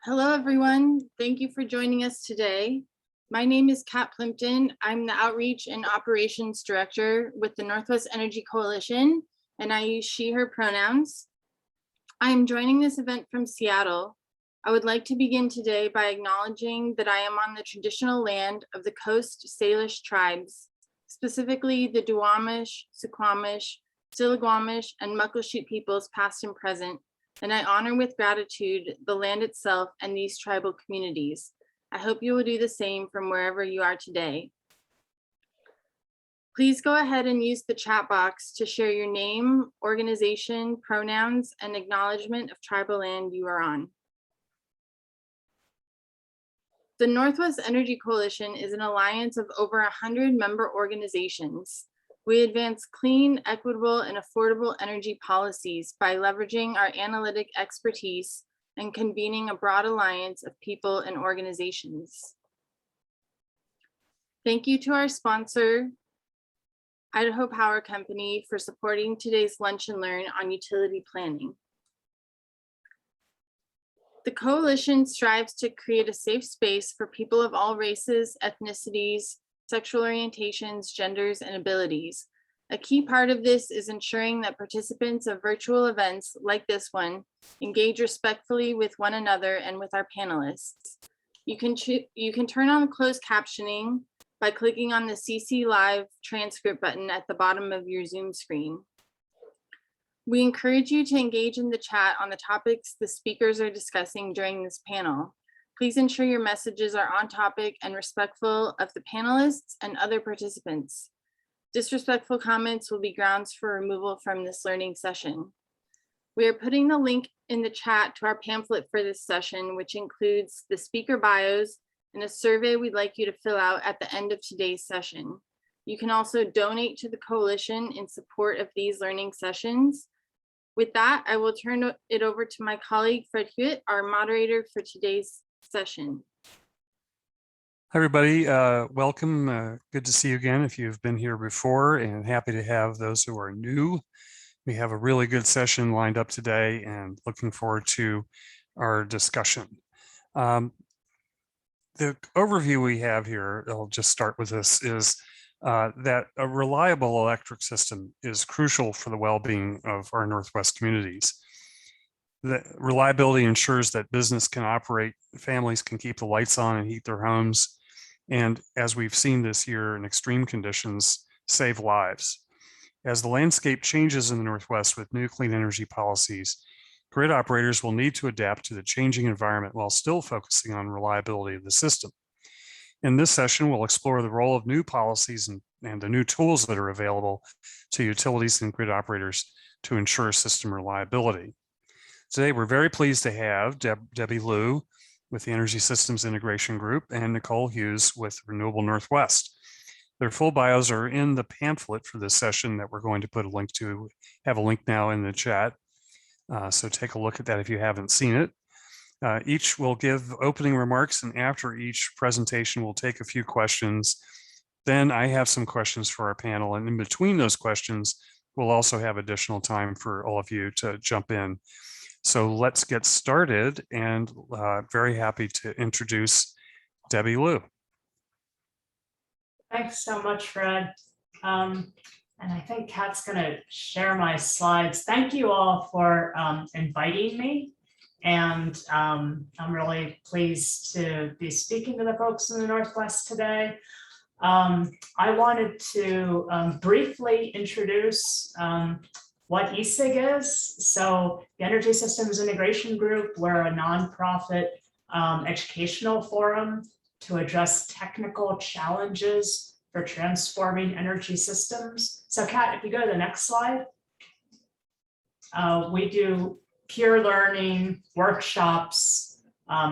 Hello, everyone. Thank you for joining us today. My name is Kat Plimpton. I'm the Outreach and Operations Director with the Northwest Energy Coalition, and I use she, her pronouns. I am joining this event from Seattle. I would like to begin today by acknowledging that I am on the traditional land of the Coast Salish tribes, specifically the Duwamish, Suquamish, Stillaguamish, and Muckleshoot peoples past and present, and I honor with gratitude the land itself and these tribal communities. I hope you will do the same from wherever you are today. Please go ahead and use the chat box to share your name, organization, pronouns, and acknowledgement of tribal land you are on. The Northwest Energy Coalition is an alliance of over 100 member organizations. We advance clean, equitable, and affordable energy policies by leveraging our analytic expertise and convening a broad alliance of people and organizations. Thank you to our sponsor, Idaho Power Company, for supporting today's Lunch and Learn on utility planning. The coalition strives to create a safe space for people of all races, ethnicities, sexual orientations, genders, and abilities. A key part of this is ensuring that participants of virtual events like this one engage respectfully with one another and with our panelists. You can turn on closed captioning by clicking on the CC Live transcript button at the bottom of your Zoom screen. We encourage you to engage in the chat on the topics the speakers are discussing during this panel. Please ensure your messages are on topic and respectful of the panelists and other participants. Disrespectful comments will be grounds for removal from this learning session. We are putting the link in the chat to our pamphlet for this session, which includes the speaker bios and a survey we'd like you to fill out at the end of today's session. You can also donate to the coalition in support of these learning sessions. With that, I will turn it over to my colleague, Fred Hewitt, our moderator for today's session. Hi, everybody. Welcome. Good to see you again if you've been here before, and happy to have those who are new. We have a really good session lined up today and looking forward to our discussion. The overview we have here, I'll just start with this, is that a reliable electric system is crucial for the well-being of our Northwest communities. The reliability ensures that business can operate, families can keep the lights on and heat their homes, and as we've seen this year in extreme conditions, save lives. As the landscape changes in the Northwest with new clean energy policies, grid operators will need to adapt to the changing environment while still focusing on reliability of the system. In this session, we'll explore the role of new policies and the new tools that are available to utilities and grid operators to ensure system reliability. Today, we're very pleased to have Debbie Liu with the Energy Systems Integration Group and Nicole Hughes with Renewable Northwest. Their full bios are in the pamphlet for this session that we're going to put a link to, have a link now in the chat. So take a look at that if you haven't seen it. Each will give opening remarks, and after each presentation, we'll take a few questions. Then I have some questions for our panel, and in between those questions, we'll also have additional time for all of you to jump in. So let's get started, and very happy to introduce Debbie Liu. Thanks so much, Fred. And I think Kat's going to share my slides. Thank you all for inviting me. And I'm really pleased to be speaking to the folks in the Northwest today. I wanted to briefly introduce what ESIG is. So the Energy Systems Integration Group, we're a nonprofit educational forum to address technical challenges for transforming energy systems. So Kat, if you go to the next slide, we do peer learning, workshops,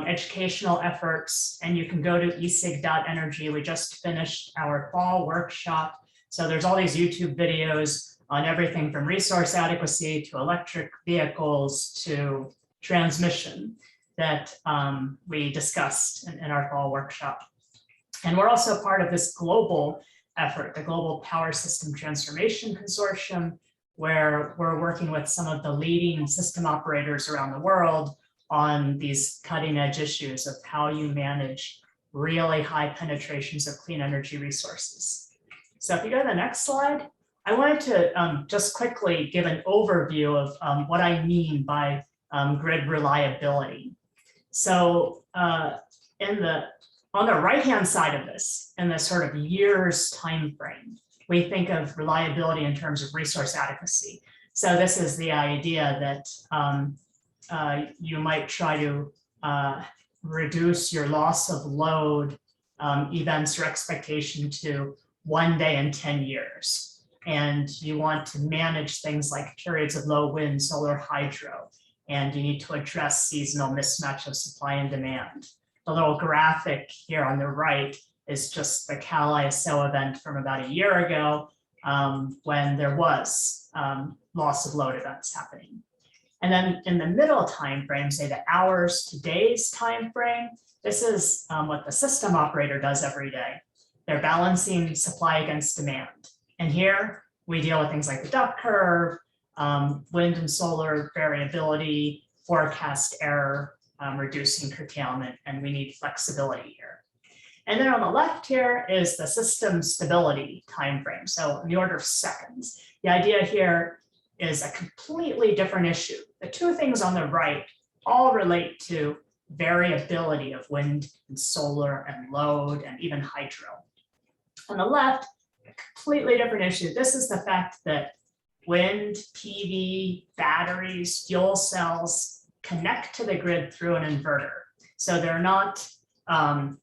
educational efforts, and you can go to esig.energy. We just finished our fall workshop. So there's all these YouTube videos on everything from resource adequacy to electric vehicles to transmission that we discussed in our fall workshop. And we're also part of this global effort, the Global Power System Transformation Consortium, where we're working with some of the leading system operators around the world on these cutting edge issues of how you manage really high penetrations of clean energy resources. So if you go to the next slide, I wanted to just quickly give an overview of what I mean by grid reliability. So on the right-hand side of this, in the sort of years time frame, we think of reliability in terms of resource adequacy. So this is the idea that you might try to reduce your loss of load events or expectation to 1 day in 10 years. And you want to manage things like periods of low wind, solar, hydro, and you need to address seasonal mismatch of supply and demand. The little graphic here on the right is just the Cal ISO event from about a year ago when there was loss of load events happening. And then in the middle time frame, say the hours to days time frame, this is what the system operator does every day. They're balancing supply against demand. And here we deal with things like the duck curve, wind and solar variability, forecast error, reducing curtailment, and we need flexibility here. And then on the left here is the system stability timeframe. So in the order of seconds. The idea here is a completely different issue. The two things on the right all relate to variability of wind and solar and load and even hydro. On the left, a completely different issue. This is the fact that wind, PV, batteries, fuel cells connect to the grid through an inverter. So they're not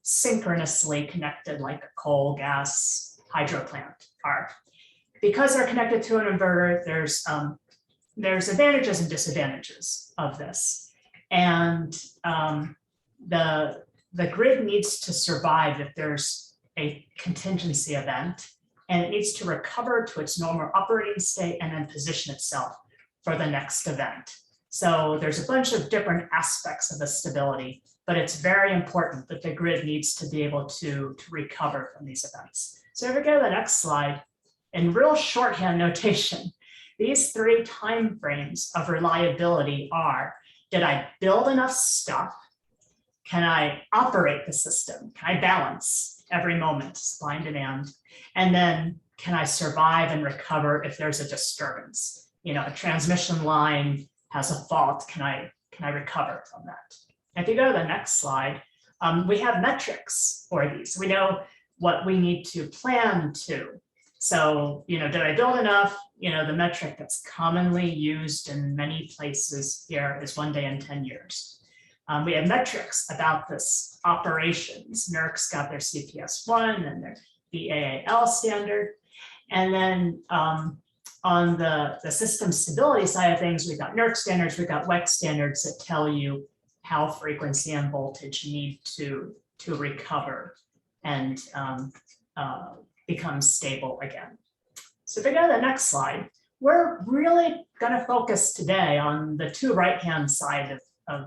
synchronously connected like a coal, gas, hydro plant are. Because they're connected to an inverter, there's advantages and disadvantages of this. And the grid needs to survive if there's a contingency event, and it needs to recover to its normal operating state and then position itself for the next event. So there's a bunch of different aspects of the stability, but it's very important that the grid needs to be able to recover from these events. So if we go to the next slide, in real shorthand notation, these three time frames of reliability are, did I build enough stuff? Can I operate the system? Can I balance every moment, supply and demand? And then can I survive and recover if there's a disturbance? You know, a transmission line has a fault, can I recover from that? If you go to the next slide, we have metrics for these. We know what we need to plan to. So, you know, did I build enough? You know, the metric that's commonly used in many places here is 1 day in 10 years. We have metrics about this operations. NERC's got their CPS1 and their BAAL standard. And then on the system stability side of things, we've got NERC standards, we've got WEC standards that tell you how frequency and voltage need to recover and become stable again. So if we go to the next slide, we're really going to focus today on the two right-hand side of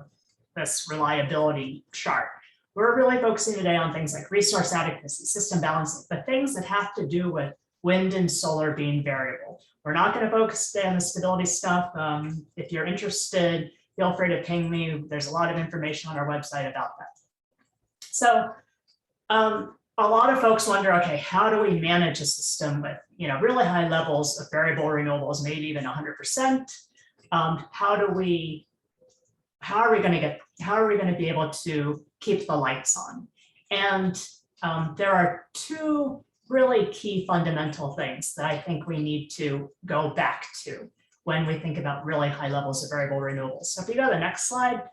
this reliability chart. We're really focusing today on things like resource adequacy, system balancing, the things that have to do with wind and solar being variable. We're not going to focus today on the stability stuff. If you're interested, feel free to ping me. There's a lot of information on our website about that. So a lot of folks wonder, okay, how do we manage a system with, you know, really high levels of variable renewables, maybe even 100%? How are we going to be able to keep the lights on? And there are two really key fundamental things that I think we need to go back to when we think about really high levels of variable renewables. So if you go to the next slide,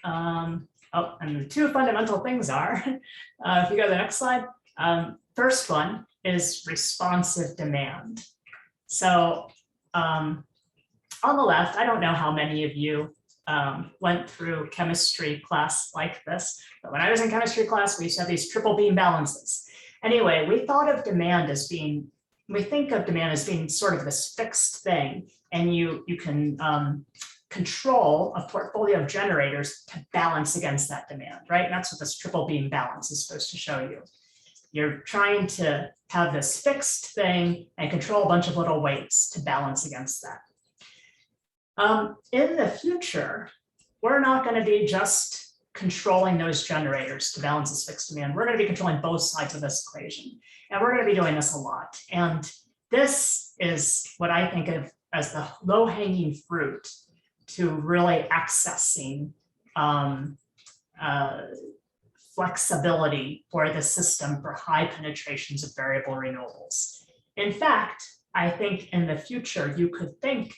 and the two fundamental things are, if you go to the next slide, first one is responsive demand. So on the left, I don't know how many of you went through chemistry class like this, but when I was in chemistry class, we used to have these triple beam balances. Anyway, we thought of demand as being, we think of demand as being sort of this fixed thing, and you can control a portfolio of generators to balance against that demand, right? And that's what this triple beam balance is supposed to show you. You're trying to have this fixed thing and control a bunch of little weights to balance against that. In the future, we're not going to be just controlling those generators to balance this fixed demand. We're going to be controlling both sides of this equation. And we're going to be doing this a lot. And this is what I think of as the low-hanging fruit to really accessing flexibility for the system for high penetrations of variable renewables. In fact, I think in the future, you could think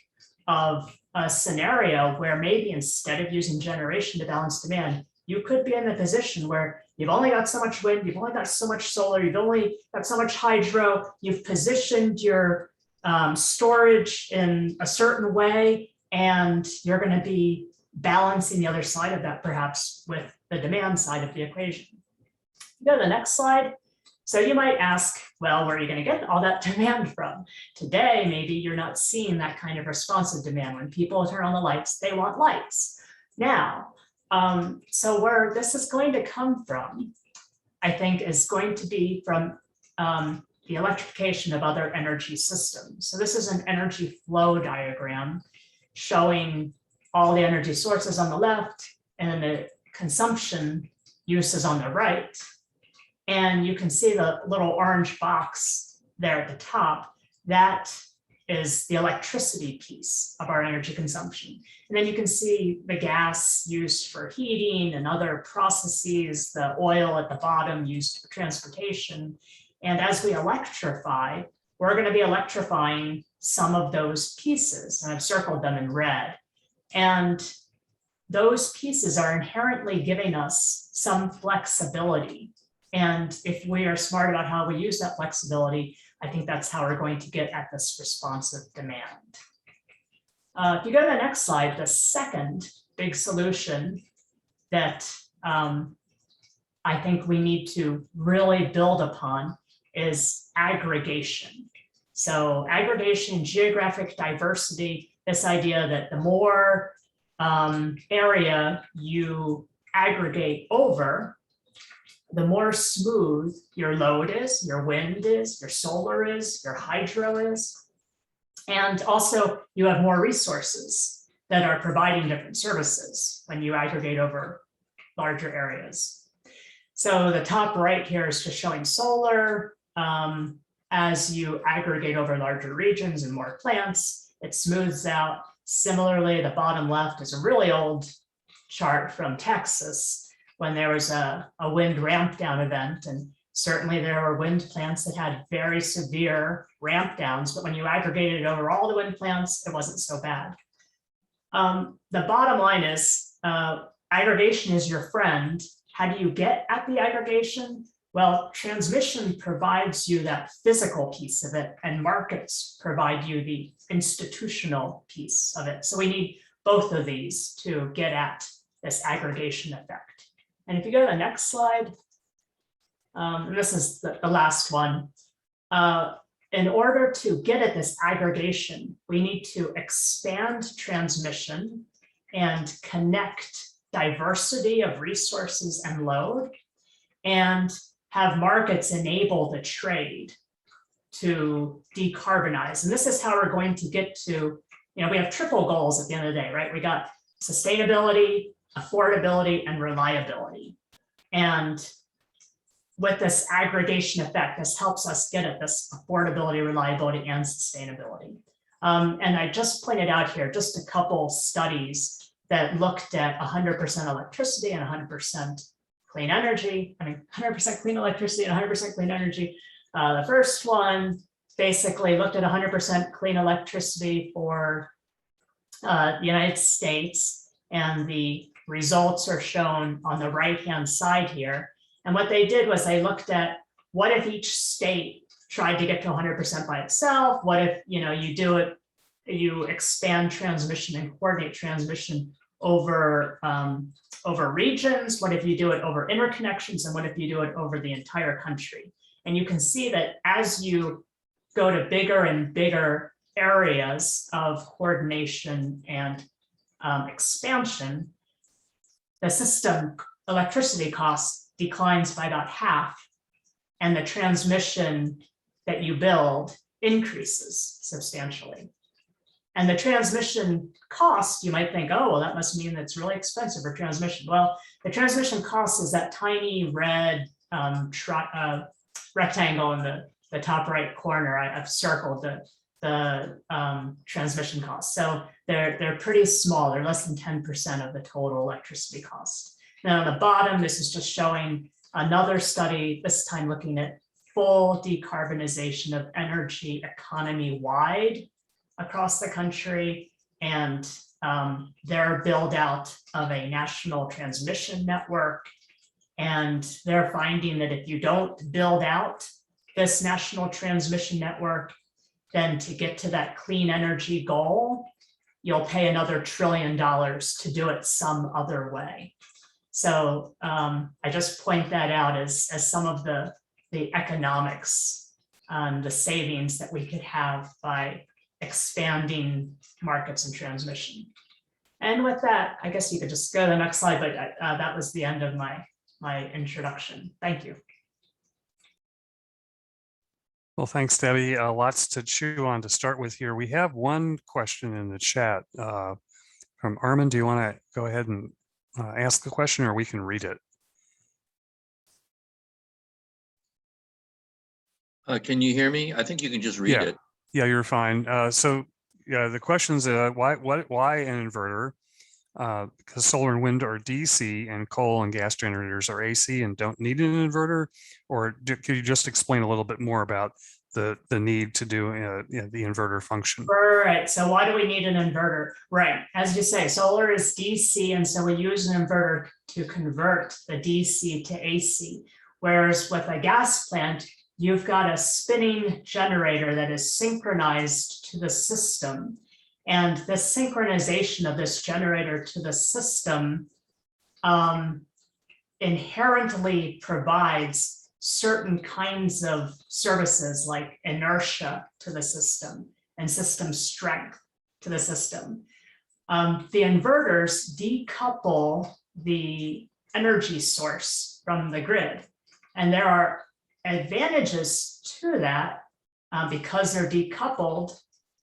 of a scenario where maybe instead of using generation to balance demand, you could be in the position where you've only got so much wind, you've only got so much solar, you've only got so much hydro, you've positioned your storage in a certain way, and you're going to be balancing the other side of that perhaps with the demand side of the equation. Go to the next slide. So you might ask, well, where are you going to get all that demand from? Today, maybe you're not seeing that kind of responsive demand. When people turn on the lights, they want lights. Now, so where this is going to come from, I think, is going to be from the electrification of other energy systems. So this is an energy flow diagram showing all the energy sources on the left and the consumption uses on the right. And you can see the little orange box there at the top. That is the electricity piece of our energy consumption. And then you can see the gas used for heating and other processes, the oil at the bottom used for transportation. And as we electrify, we're going to be electrifying some of those pieces, and I've circled them in red. And those pieces are inherently giving us some flexibility. And if we are smart about how we use that flexibility, I think that's how we're going to get at this responsive demand. If you go to the next slide, the second big solution that I think we need to really build upon is aggregation. So aggregation, geographic diversity, this idea that the more area you aggregate over, the more smooth your load is, your wind is, your solar is, your hydro is. And also you have more resources that are providing different services when you aggregate over larger areas. So the top right here is just showing solar. As you aggregate over larger regions and more plants, it smooths out. Similarly, the bottom left is a really old chart from Texas when there was a wind ramp down event. And certainly there were wind plants that had very severe ramp downs, but when you aggregated it over all the wind plants, it wasn't so bad. The bottom line is aggregation is your friend. How do you get at the aggregation? Well, transmission provides you that physical piece of it, and markets provide you the institutional piece of it. So we need both of these to get at this aggregation effect. And if you go to the next slide, and this is the last one. In order to get at this aggregation, we need to expand transmission and connect diversity of resources and load, and have markets enable the trade to decarbonize. And this is how we're going to get to, we have triple goals at the end of the day, right? We got sustainability, affordability, and reliability. And with this aggregation effect, this helps us get at this affordability, reliability, and sustainability. And I just pointed out here just a couple studies that looked at 100% electricity and 100% clean energy. 100% clean electricity and 100% clean energy. The first one basically looked at 100% clean electricity for the United States, and the results are shown on the right-hand side here. And what they did was they looked at what if each state tried to get to 100% by itself? What if you do it, you expand transmission and coordinate transmission over regions? What if you do it over interconnections? And what if you do it over the entire country? And you can see that as you go to bigger and bigger areas of coordination and expansion, the system electricity costs declines by about half, and the transmission that you build increases substantially. And the transmission cost, you might think, oh, well, that must mean that's really expensive for transmission. Well, the transmission cost is that tiny red rectangle in the top right corner. I've circled the transmission costs. So they're pretty small. They're less than 10% of the total electricity cost. Now on the bottom, this is just showing another study, this time looking at full decarbonization of energy economy wide across the country, and their build out of a national transmission network. And they're finding that if you don't build out this national transmission network, then to get to that clean energy goal, you'll pay another $1 trillion to do it some other way. So I just point that out as some of the economics, the savings that we could have by expanding markets and transmission. And with that, I guess you could just go to the next slide, but that was the end of my introduction. Thank you. Well, thanks, Debbie. Lots to chew on to start with here. We have one question in the chat from Armin. Do you want to go ahead and ask the question, or we can read it? Can you hear me? I think you can just read it. Yeah, you're fine. So yeah, the question is why an inverter? Because solar and wind are DC and coal and gas generators are AC and don't need an inverter? Or could you just explain a little bit more about the need to do the inverter function? Right. So why do we need an inverter? Right. As you say, solar is DC, and so we use an inverter to convert the DC to AC. Whereas with a gas plant, you've got a spinning generator that is synchronized to the system. And the synchronization of this generator to the system inherently provides certain kinds of services like inertia to the system and system strength to the system. The inverters decouple the energy source from the grid. And there are advantages to that because they're decoupled.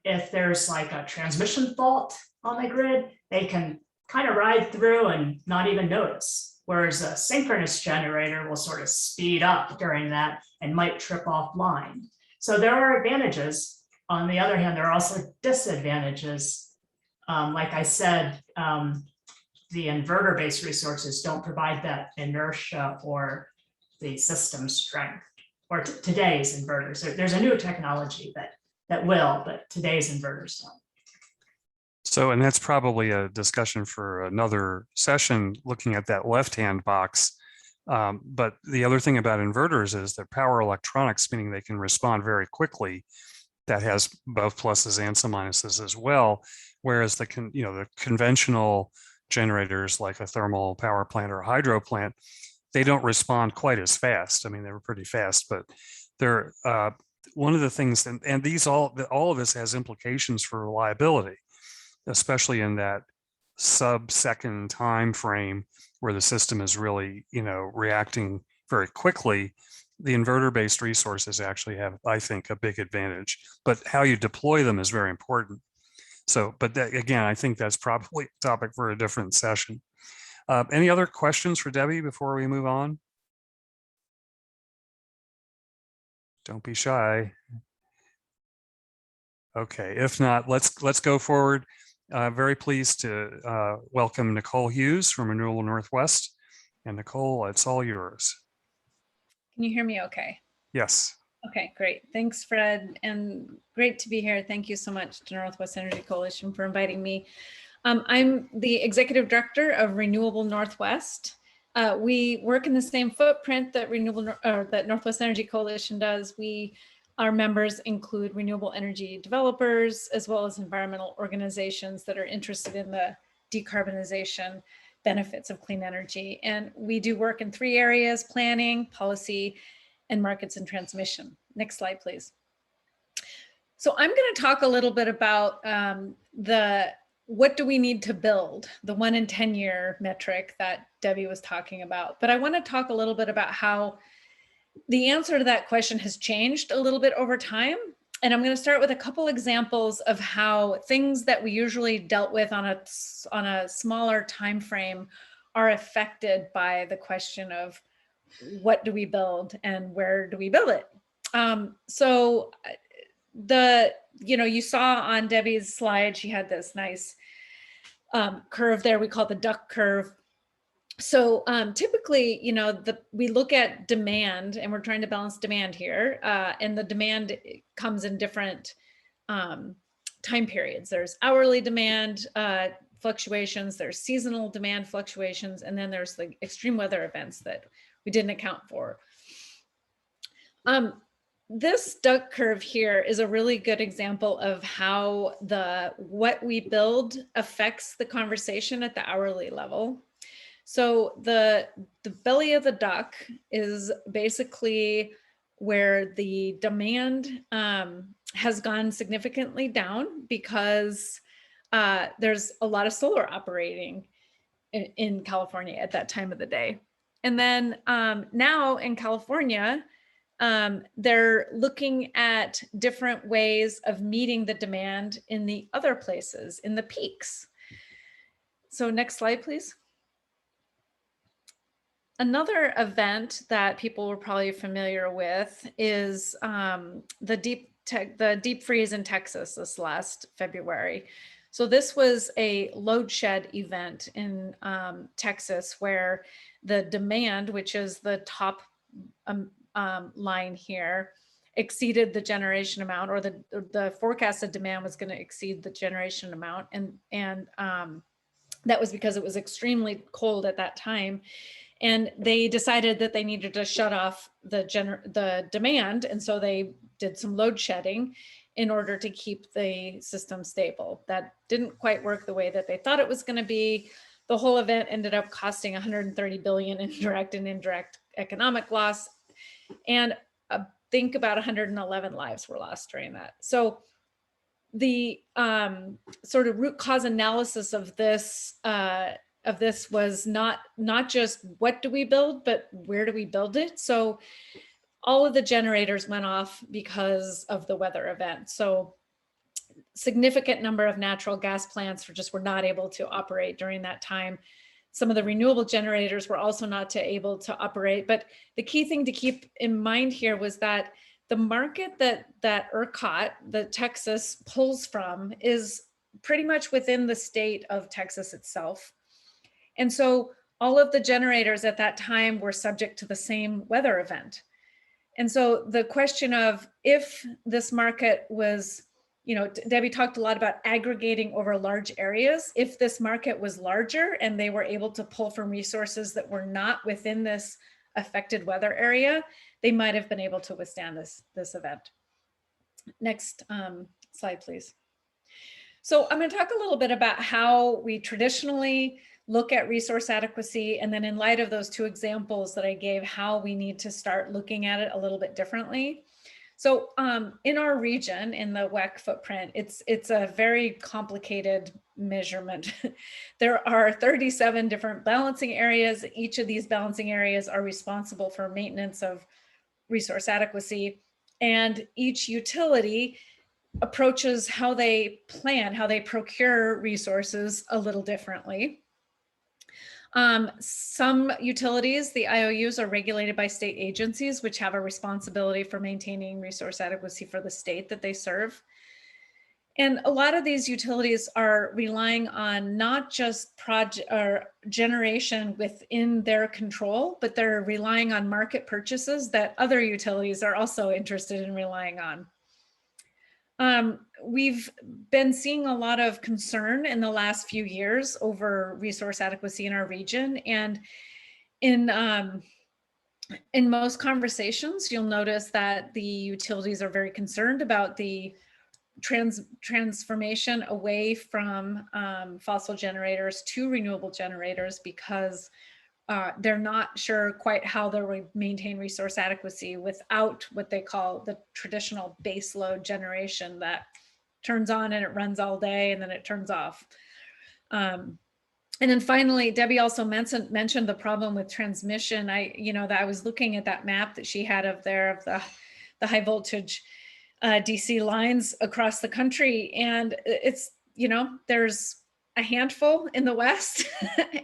If there's like a transmission fault on the grid, they can kind of ride through and not even notice. Whereas a synchronous generator will sort of speed up during that and might trip offline. So there are advantages. On the other hand, there are also disadvantages. Like I said, the inverter-based resources don't provide that inertia or the system strength, or today's inverters. There's a new technology that will, but today's inverters don't. So, and that's probably a discussion for another session, looking at that left-hand box. But the other thing about inverters is they're power electronics, meaning they can respond very quickly. That has both pluses and some minuses as well. Whereas the conventional generators like a thermal power plant or a hydro plant, they don't respond quite as fast. I mean, they were pretty fast, but they're one of the things, and these all of this has implications for reliability, especially in that sub-second time frame where the system is really, reacting very quickly. The inverter-based resources actually have, I think, a big advantage, but how you deploy them is very important. So, but that, again, I think that's probably a topic for a different session. Any other questions for Debbie before we move on? Don't be shy. Okay, if not, let's go forward. Very pleased to welcome Nicole Hughes from Renewable Northwest. And Nicole, it's all yours. Can you hear me okay? Yes. Okay, great. Thanks, Fred, and great to be here. Thank you so much to Northwest Energy Coalition for inviting me. I'm the Executive Director of Renewable Northwest. We work in the same footprint that that Northwest Energy Coalition does. Our members include renewable energy developers, as well as environmental organizations that are interested in the decarbonization benefits of clean energy. And we do work in 3 areas: planning, policy, and markets and transmission. Next slide, please. So I'm going to talk a little bit about what do we need to build, the 1 in 10 year metric that Debbie was talking about. But I want to talk a little bit about how the answer to that question has changed a little bit over time. And I'm going to start with a couple examples of how things that we usually dealt with on a smaller time frame are affected by the question of what do we build and where do we build it. So you saw on Debbie's slide, she had this nice curve there we call the duck curve. So typically, we look at demand and we're trying to balance demand here. And the demand comes in different time periods. There's hourly demand fluctuations, there's seasonal demand fluctuations, and then there's the extreme weather events that we didn't account for. This duck curve here is a really good example of how what we build affects the conversation at the hourly level. So the belly of the duck is basically where the demand has gone significantly down because there's a lot of solar operating in California at that time of the day. And then now in California, they're looking at different ways of meeting the demand in the other places, in the peaks. So next slide, please. Another event that people were probably familiar with is the deep freeze in Texas this last February. So this was a load shed event in Texas where the demand, which is the top line here, exceeded the generation amount, or the forecasted demand was going to exceed the generation amount, and that was because it was extremely cold at that time. And they decided that they needed to shut off the demand. And so they did some load shedding in order to keep the system stable. That didn't quite work the way that they thought it was going to be. The whole event ended up costing 130 billion in direct and indirect economic loss. And think about 111 lives were lost during that. So the sort of root cause analysis of this was not just what do we build, but where do we build it? So all of the generators went off because of the weather event. So significant number of natural gas plants were not able to operate during that time. Some of the renewable generators were also not able to operate. But the key thing to keep in mind here was that the market that ERCOT, the Texas, pulls from is pretty much within the state of Texas itself. And so all of the generators at that time were subject to the same weather event. And so the question of if this market was, Debbie talked a lot about aggregating over large areas. If this market was larger and they were able to pull from resources that were not within this affected weather area, they might have been able to withstand this event. Next slide, please. So I'm going to talk a little bit about how we traditionally look at resource adequacy, and then in light of those two examples that I gave, how we need to start looking at it a little bit differently. So in our region, in the WEC footprint, it's a very complicated measurement. There are 37 different balancing areas. Each of these balancing areas are responsible for maintenance of resource adequacy, and each utility approaches how they plan, how they procure resources a little differently. Some utilities, the IOUs, are regulated by state agencies, which have a responsibility for maintaining resource adequacy for the state that they serve. And a lot of these utilities are relying on not just project or generation within their control, but they're relying on market purchases that other utilities are also interested in relying on. We've been seeing a lot of concern in the last few years over resource adequacy in our region. And in most conversations, you'll notice that the utilities are very concerned about the transformation away from fossil generators to renewable generators, because they're not sure quite how they'll maintain resource adequacy without what they call the traditional base load generation that turns on and it runs all day and then it turns off. And then finally, Debbie also mentioned the problem with transmission. I was looking at that map that she had of the high voltage DC lines across the country. And it's, you know, there's a handful in the West,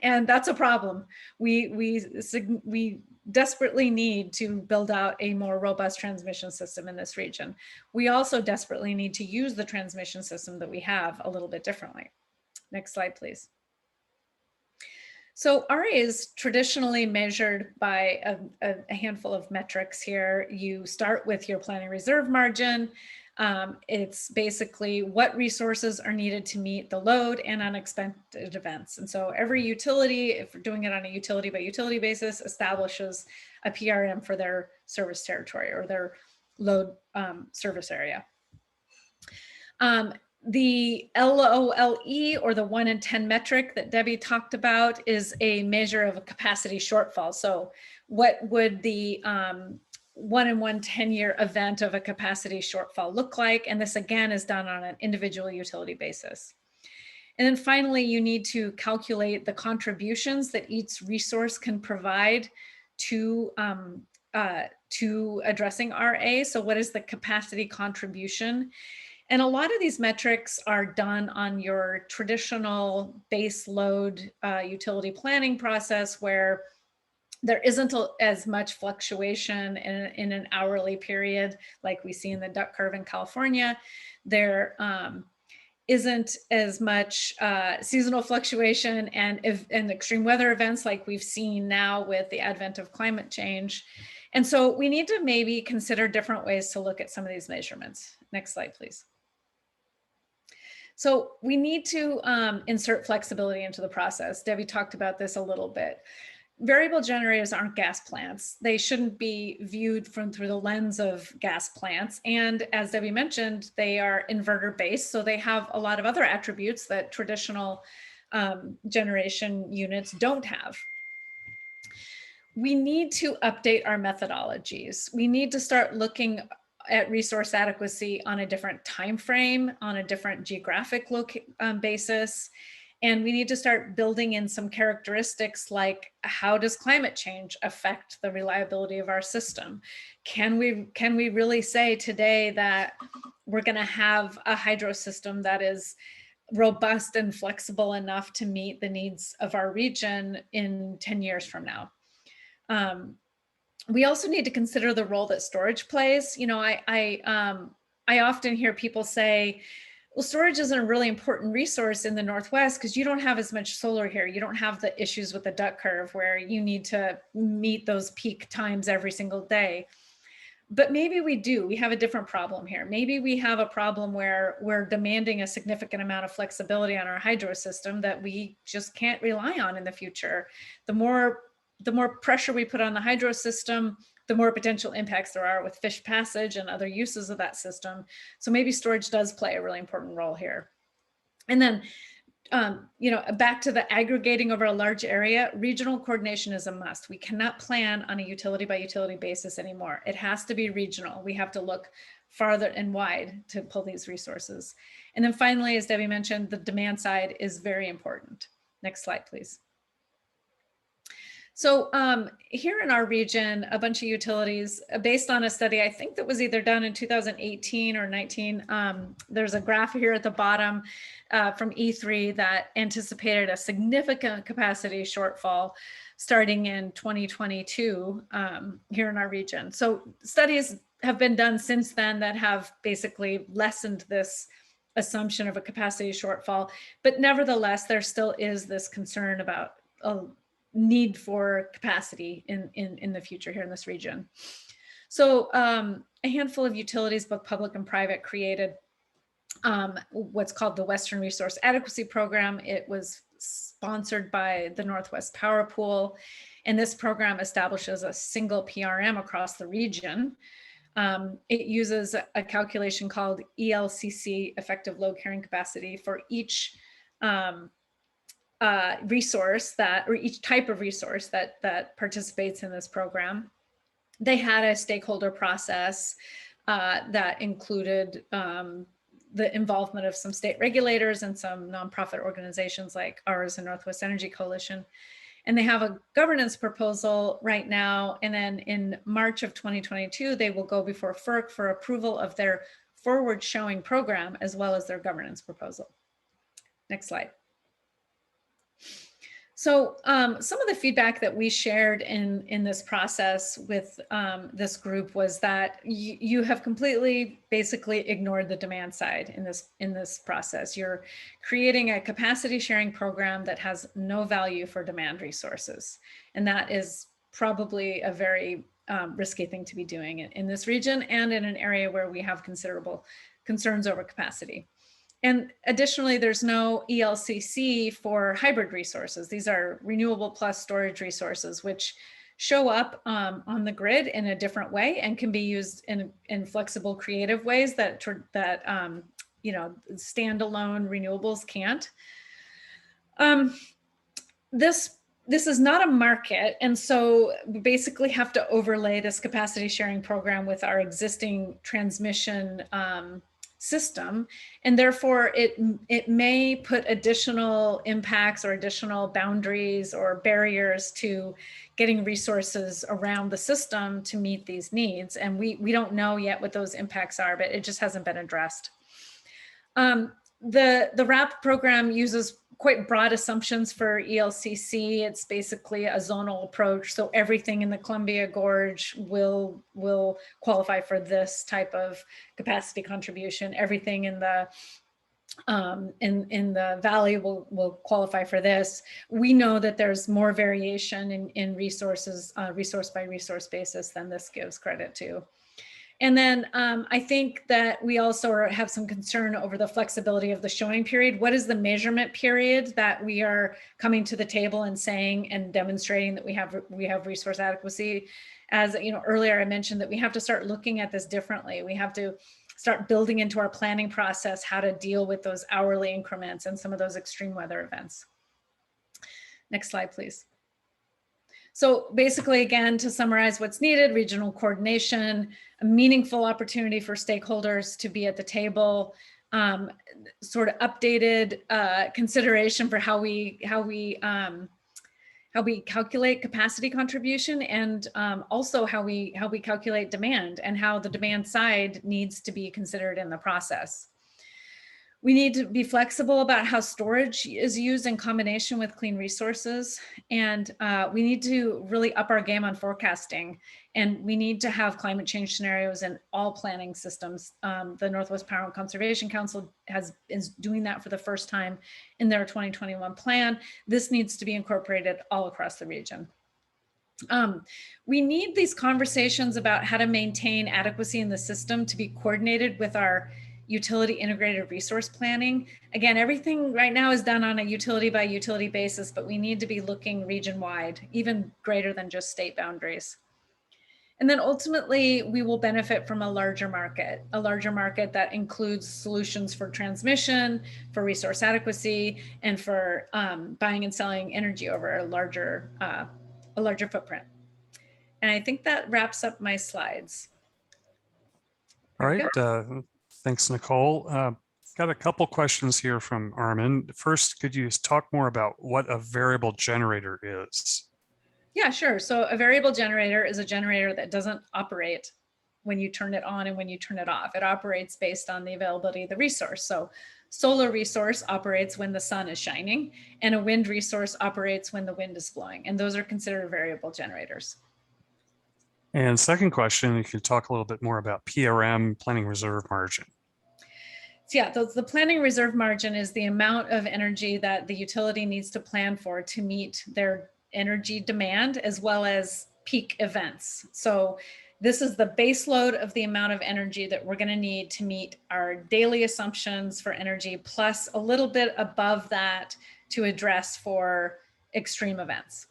and that's a problem. We desperately need to build out a more robust transmission system in this region. We also desperately need to use the transmission system that we have a little bit differently. Next slide, please. So RA is traditionally measured by a handful of metrics here. You start with your planning reserve margin. It's basically what resources are needed to meet the load and unexpected events. And so every utility, if we're doing it on a utility by utility basis, establishes a PRM for their service territory or their load service area. The LOLE, or the 1 in 10 metric that Debbie talked about, is a measure of a capacity shortfall. So what would the 1 in 110-year event of a capacity shortfall look like? And this again is done on an individual utility basis. And then finally, you need to calculate the contributions that each resource can provide to addressing RA. So what is the capacity contribution? And a lot of these metrics are done on your traditional base load utility planning process, where there isn't as much fluctuation in an hourly period like we see in the duck curve in California. There isn't as much seasonal fluctuation and extreme weather events like we've seen now with the advent of climate change. And so we need to maybe consider different ways to look at some of these measurements. Next slide, please. So we need to insert flexibility into the process. Debbie talked about this a little bit. Variable generators aren't gas plants. They shouldn't be viewed through the lens of gas plants. And as Debbie mentioned, they are inverter based. So they have a lot of other attributes that traditional generation units don't have. We need to update our methodologies. We need to start looking at resource adequacy on a different time frame, on a different geographic basis. And we need to start building in some characteristics like, how does climate change affect the reliability of our system? Can we really say today that we're going to have a hydro system that is robust and flexible enough to meet the needs of our region in 10 years from now? We also need to consider the role that storage plays. You know, I often hear people say, well, storage isn't a really important resource in the Northwest because you don't have as much solar here. You don't have the issues with the duck curve where you need to meet those peak times every single day. But maybe we do. We have a different problem here. Maybe we have a problem where we're demanding a significant amount of flexibility on our hydro system that we just can't rely on in the future. The more pressure we put on the hydro system, the more potential impacts there are with fish passage and other uses of that system. So maybe storage does play a really important role here. And then, you know, back to the aggregating over a large area, regional coordination is a must. We cannot plan on a utility by utility basis anymore. It has to be regional. We have to look farther and wide to pull these resources. And then finally, as Debbie mentioned, the demand side is very important. Next slide, please. So here in our region, a bunch of utilities, based on a study, I think that was either done in 2018 or 19, there's a graph here at the bottom from E3 that anticipated a significant capacity shortfall starting in 2022 here in our region. So studies have been done since then that have basically lessened this assumption of a capacity shortfall, but nevertheless, there still is this concern about need for capacity in the future here in this region. So a handful of utilities, both public and private, created what's called the Western Resource Adequacy Program. It was sponsored by the Northwest Power Pool, and this program establishes a single PRM across the region. It uses a calculation called ELCC, effective load carrying capacity, for each resource or each type of resource that participates in this program. They had a stakeholder process that included the involvement of some state regulators and some nonprofit organizations like ours and Northwest Energy Coalition. And they have a governance proposal right now. And then in March of 2022, they will go before FERC for approval of their forward showing program as well as their governance proposal. Next slide. So some of the feedback that we shared in this process with this group was that you have completely basically ignored the demand side in this process. You're creating a capacity sharing program that has no value for demand resources. And that is probably a very risky thing to be doing in this region and in an area where we have considerable concerns over capacity. And additionally, there's no ELCC for hybrid resources. These are renewable plus storage resources, which show up on the grid in a different way and can be used in flexible, creative ways that you know, standalone renewables can't. This is not a market, and so we basically have to overlay this capacity sharing program with our existing transmission system, and therefore it may put additional impacts or additional boundaries or barriers to getting resources around the system to meet these needs. And we don't know yet what those impacts are, but it just hasn't been addressed. The RAP program uses quite broad assumptions for ELCC. It's basically a zonal approach. So everything in the Columbia Gorge will qualify for this type of capacity contribution. Everything in the valley will qualify for this. We know that there's more variation in resources, resource by resource basis than this gives credit to. And then I think that we also have some concern over the flexibility of the showing period. What is the measurement period that we are coming to the table and saying and demonstrating that we have resource adequacy? As you know, earlier I mentioned that we have to start looking at this differently. We have to start building into our planning process how to deal with those hourly increments and some of those extreme weather events. Next slide, please. So basically, again, to summarize what's needed: regional coordination, a meaningful opportunity for stakeholders to be at the table, sort of updated consideration for how we calculate capacity contribution, and also how we calculate demand, and how the demand side needs to be considered in the process. We need to be flexible about how storage is used in combination with clean resources. And we need to really up our game on forecasting. And we need to have climate change scenarios in all planning systems. The Northwest Power and Conservation Council is doing that for the first time in their 2021 plan. This needs to be incorporated all across the region. We need these conversations about how to maintain adequacy in the system to be coordinated with our utility integrated resource planning. Again, everything right now is done on a utility by utility basis, but we need to be looking region wide, even greater than just state boundaries. And then ultimately, we will benefit from a larger market that includes solutions for transmission, for resource adequacy, and for buying and selling energy over a larger footprint. And I think that wraps up my slides. All right. Thanks, Nicole. Got a couple questions here from Armin. First, could you talk more about what a variable generator is? Yeah, sure. So a variable generator is a generator that doesn't operate when you turn it on and when you turn it off. It operates based on the availability of the resource. So solar resource operates when the sun is shining, and a wind resource operates when the wind is blowing. And those are considered variable generators. And second question, you can talk a little bit more about PRM, planning reserve margin. So yeah, the planning reserve margin is the amount of energy that the utility needs to plan for to meet their energy demand as well as peak events. So this is the base load of the amount of energy that we're going to need to meet our daily assumptions for energy, plus a little bit above that to address for extreme events.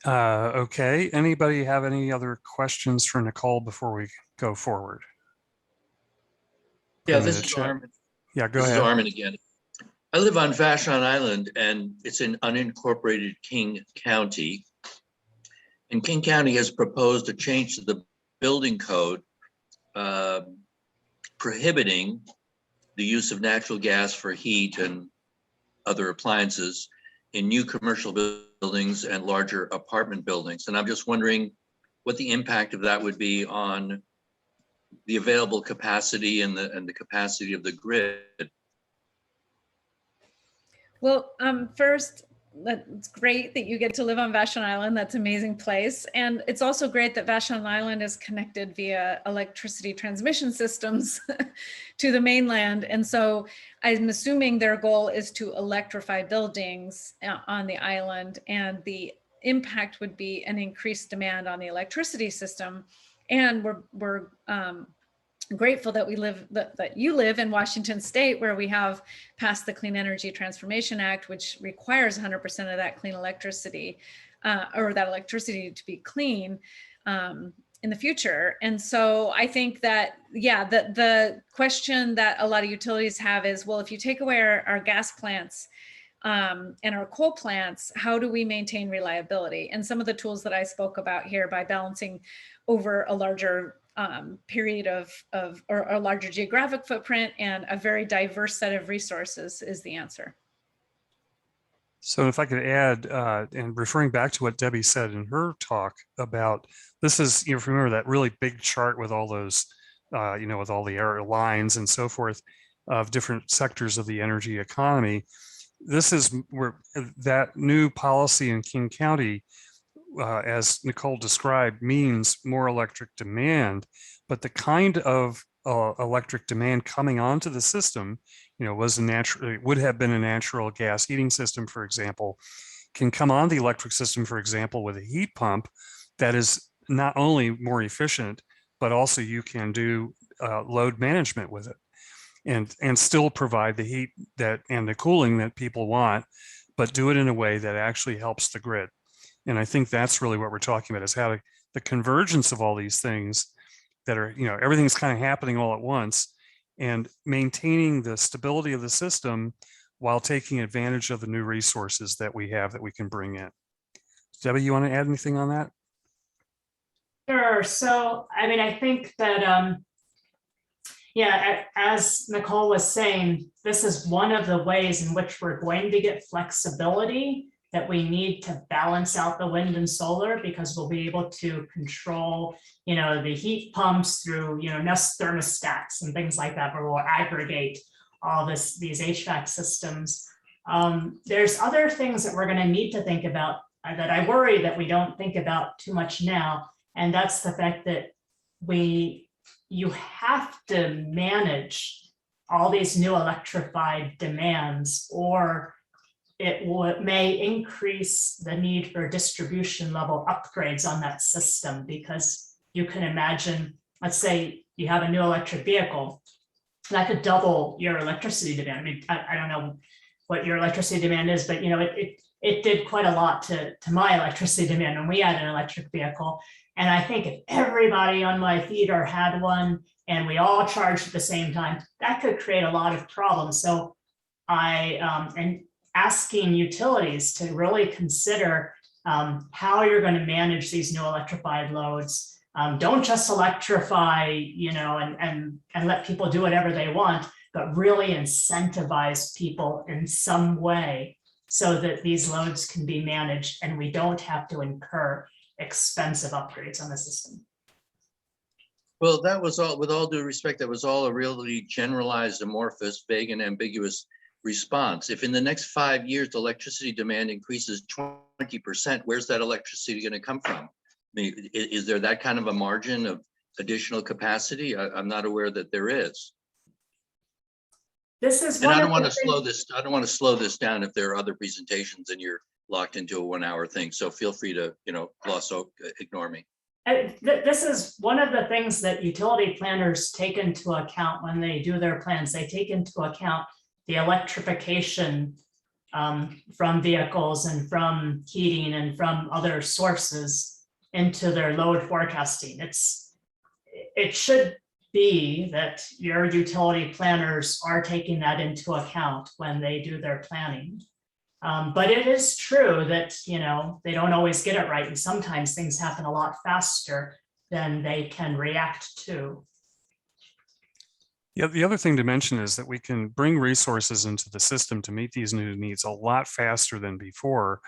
Okay, anybody have any other questions for Nicole before we go forward? Yeah, this is Armin. Yeah, go This ahead. is Armin again. I live on Vashon Island, and it's in unincorporated King County. And King County has proposed a change to the building code prohibiting the use of natural gas for heat and other appliances in new commercial buildings and larger apartment buildings. And I'm just wondering what the impact of that would be on the available capacity and the capacity of the grid. Well, first, it's great that you get to live on Vashon Island. That's an amazing place. And it's also great that Vashon Island is connected via electricity transmission systems to the mainland. And so I'm assuming their goal is to electrify buildings on the island, and the impact would be an increased demand on the electricity system. And we're grateful that that you live in Washington State, where we have passed the Clean Energy Transformation Act, which requires 100% of that clean electricity, or that electricity to be clean in the future. And so I think that, yeah, the question that a lot of utilities have is, well, if you take away our gas plants and our coal plants, how do we maintain reliability? And some of the tools that I spoke about here, by balancing over a larger period or a larger geographic footprint and a very diverse set of resources, is the answer. So if I could add, and referring back to what Debbie said in her talk about, this is, you know, remember that really big chart with all those, you know, with all the arrow lines and so forth of different sectors of the energy economy. This is where that new policy in King County, as Nicole described, means more electric demand, but the kind of electric demand coming onto the system, you know, would have been a natural gas heating system, for example, can come on the electric system, for example, with a heat pump that is not only more efficient, but also you can do load management with it and still provide the heat and the cooling that people want, but do it in a way that actually helps the grid. And I think that's really what we're talking about, is how the convergence of all these things that are, you know, everything's kind of happening all at once, and maintaining the stability of the system while taking advantage of the new resources that we have that we can bring in. Debbie, you want to add anything on that? Sure. So, I mean, I think that, yeah, as Nicole was saying, this is one of the ways in which we're going to get flexibility that we need to balance out the wind and solar, because we'll be able to control, you know, the heat pumps through, you know, Nest thermostats and things like that, where we'll aggregate all these HVAC systems. There's other things that we're going to need to think about that I worry that we don't think about too much now. And that's the fact that you have to manage all these new electrified demands, or it may increase the need for distribution level upgrades on that system. Because you can imagine, let's say you have a new electric vehicle that could double your electricity demand. I mean, I don't know what your electricity demand is, but you know, it did quite a lot to my electricity demand when we had an electric vehicle. And I think if everybody on my feeder had one and we all charged at the same time, that could create a lot of problems. So and asking utilities to really consider how you're going to manage these new electrified loads. Don't just electrify, you know, and let people do whatever they want, but really incentivize people in some way so that these loads can be managed and we don't have to incur expensive upgrades on the system. Well, that was all, with all due respect, that was all a really generalized, amorphous, vague and ambiguous response. If in the next 5 years, electricity demand increases 20%, where's that electricity going to come from? I mean, is there that kind of a margin of additional capacity? I'm not aware that there is. This is And one I of don't want the to slow this. I don't want to slow this down if there are other presentations and you're locked into a 1 hour thing. So feel free to, you know, ignore me. This is one of the things that utility planners take into account when they do their plans. They take into account the electrification from vehicles and from heating and from other sources into their load forecasting. It should be that your utility planners are taking that into account when they do their planning. But it is true that, you know, they don't always get it right. And sometimes things happen a lot faster than they can react to. Yeah, the other thing to mention is that we can bring resources into the system to meet these new needs a lot faster than before.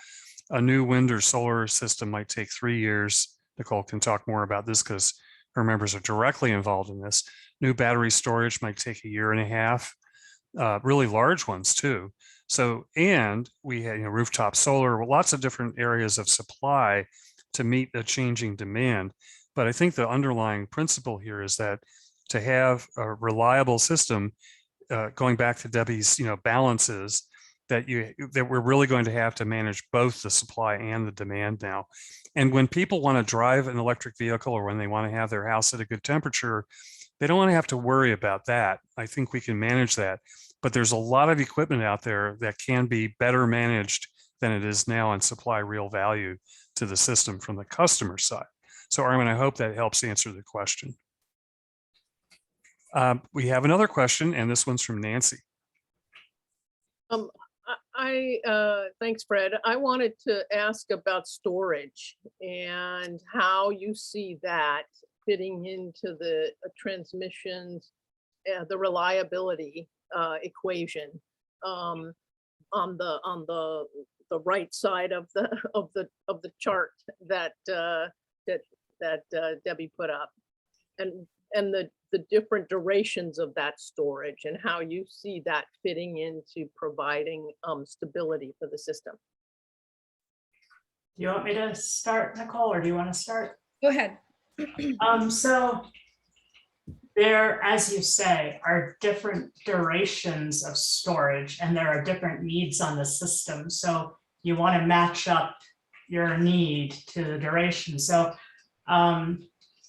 A new wind or solar system might take 3 years. Nicole can talk more about this because our members are directly involved in this. New battery storage might take a year and a half, really large ones too. So, and we had, rooftop solar, lots of different areas of supply to meet a changing demand. But I think the underlying principle here is that to have a reliable system, going back to Debbie's, balances, that we're really going to have to manage both the supply and the demand now. And when people want to drive an electric vehicle, or when they want to have their house at a good temperature, they don't want to have to worry about that. I think we can manage that. But there's a lot of equipment out there that can be better managed than it is now and supply real value to the system from the customer side. So Armin, I hope that helps answer the question. We have another question, and this one's from Nancy. Thanks, Fred. I wanted to ask about storage and how you see that fitting into the transmissions, the reliability equation on the right side of the chart that Debbie put up, and the different durations of that storage and how you see that fitting into providing stability for the system. Do you want me to start, Nicole, or do you want to start? Go ahead. So there, as you say, are different durations of storage, and there are different needs on the system. So you want to match up your need to the duration. So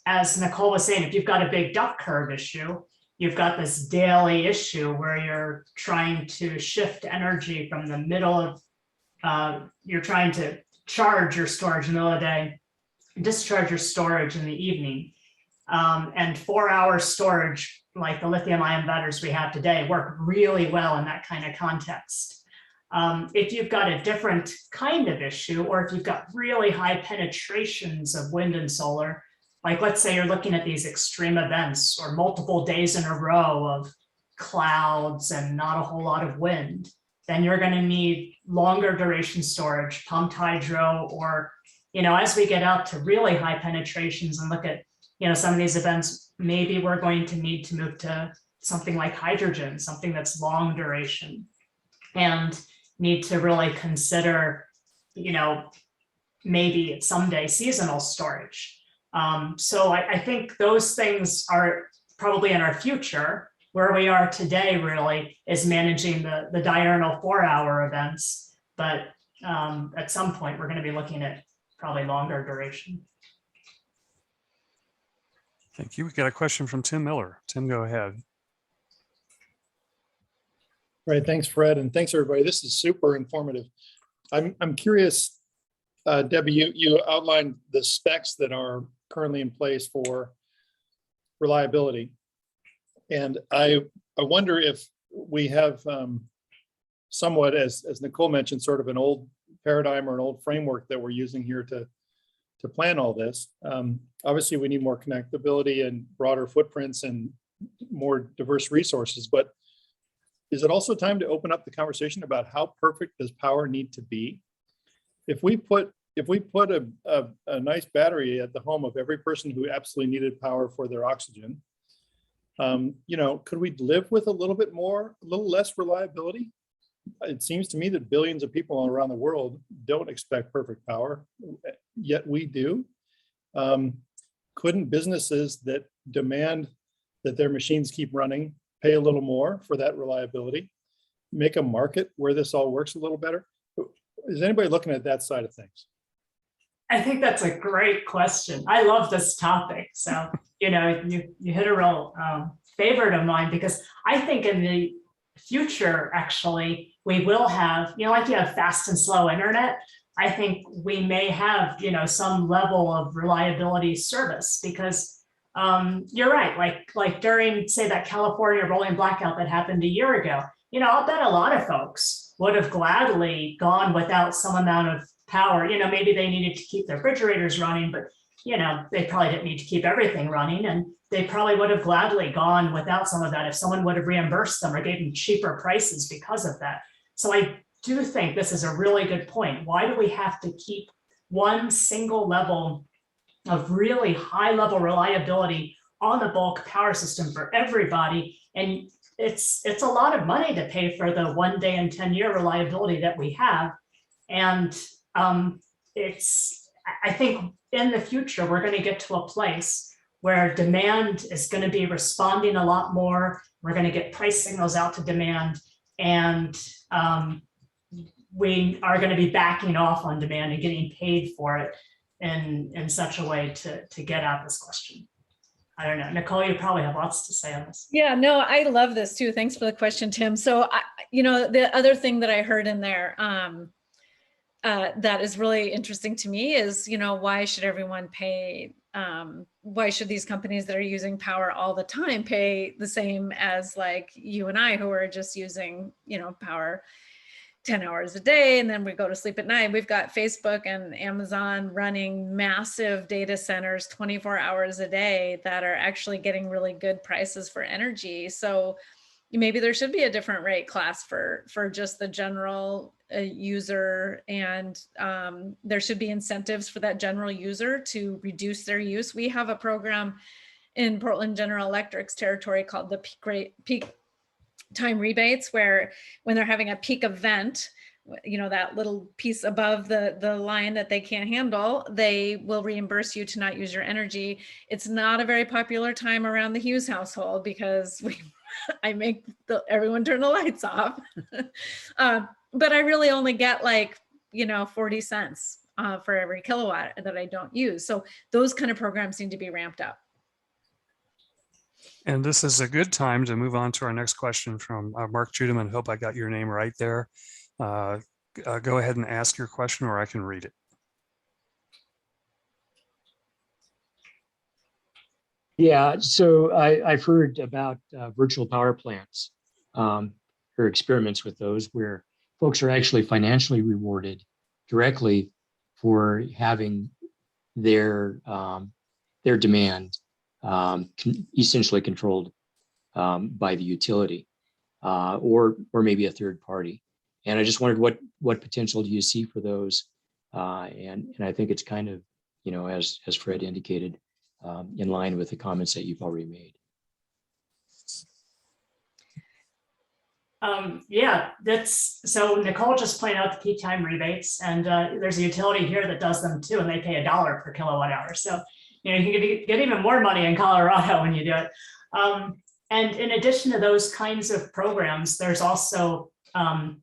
as Nicole was saying, if you've got a big duck curve issue, you've got this daily issue where you're trying to shift energy from the middle of, you're trying to charge your storage in the middle of the day, discharge your storage in the evening. And 4-hour storage, like the lithium ion inverters we have today, work really well in that kind of context. If you've got a different kind of issue, or if you've got really high penetrations of wind and solar, like let's say you're looking at these extreme events or multiple days in a row of clouds and not a whole lot of wind, then you're going to need longer duration storage, pumped hydro, or, as we get out to really high penetrations and look at, some of these events, maybe we're going to need to move to something like hydrogen, something that's long duration, and need to really consider, maybe someday seasonal storage. So I think those things are probably in our future. Where we are today really is managing the diurnal 4-hour events, but at some point we're going to be looking at probably longer duration. Thank you. We got a question from Tim Miller. Tim, go ahead. Right. Thanks, Fred. And thanks, everybody. This is super informative. I'm curious, Debbie, you outlined the specs that are currently in place for reliability. And I wonder if we have somewhat, as Nicole mentioned, sort of an old paradigm or an old framework that we're using here to plan all this. Obviously, we need more connectability and broader footprints and more diverse resources, but is it also time to open up the conversation about how perfect does power need to be? If we put a nice battery at the home of every person who absolutely needed power for their oxygen, could we live with a little less reliability? It seems to me that billions of people around the world don't expect perfect power, yet we do. Couldn't businesses that demand that their machines keep running pay a little more for that reliability, make a market where this all works a little better? Is anybody looking at that side of things? I think that's a great question. I love this topic. So, you hit a real favorite of mine, because I think in the future, actually, we will have, like you have fast and slow internet. I think we may have, some level of reliability service, because you're right. Like during, say, that California rolling blackout that happened a year ago, I'll bet a lot of folks would have gladly gone without some amount of power. Maybe they needed to keep their refrigerators running, but they probably didn't need to keep everything running, and they probably would have gladly gone without some of that if someone would have reimbursed them or gave them cheaper prices because of that. So I do think this is a really good point. Why do we have to keep one single level of really high level reliability on the bulk power system for everybody. And it's a lot of money to pay for the 1 day and 10-year reliability that we have. And I think in the future, we're going to get to a place where demand is going to be responding a lot more. We're going to get price signals out to demand, and we are going to be backing off on demand and getting paid for it in such a way to get at this question. I don't know, Nicole, you probably have lots to say on this. Yeah, no, I love this too. Thanks for the question, Tim. So, the other thing that I heard in there that is really interesting to me is, why should everyone pay? Why should these companies that are using power all the time pay the same as like you and I, who are just using, power 10 hours a day, and then we go to sleep at night? We've got Facebook and Amazon running massive data centers 24 hours a day that are actually getting really good prices for energy. So maybe there should be a different rate class for just the general user, and there should be incentives for that general user to reduce their use. We have a program in Portland General Electric's territory called the peak time rebates, where when they're having a peak event, that little piece above the line that they can't handle, they will reimburse you to not use your energy. It's not a very popular time around the Hughes household because I make everyone turn the lights off. But I really only get 40 cents for every kilowatt that I don't use. So those kind of programs need to be ramped up. And this is a good time to move on to our next question from Mark Judeman. Hope I got your name right there. Go ahead and ask your question, or I can read it. Yeah, so I've heard about virtual power plants, or experiments with those where folks are actually financially rewarded directly for having their demand essentially controlled by the utility or maybe a third party. And I just wondered what potential do you see for those? And I think it's kind of, as Fred indicated, in line with the comments that you've already made. Yeah, so Nicole just pointed out the peak time rebates, and there's a utility here that does them too, and they pay $1 per kilowatt hour. So, you can get even more money in Colorado when you do it. And in addition to those kinds of programs, there's also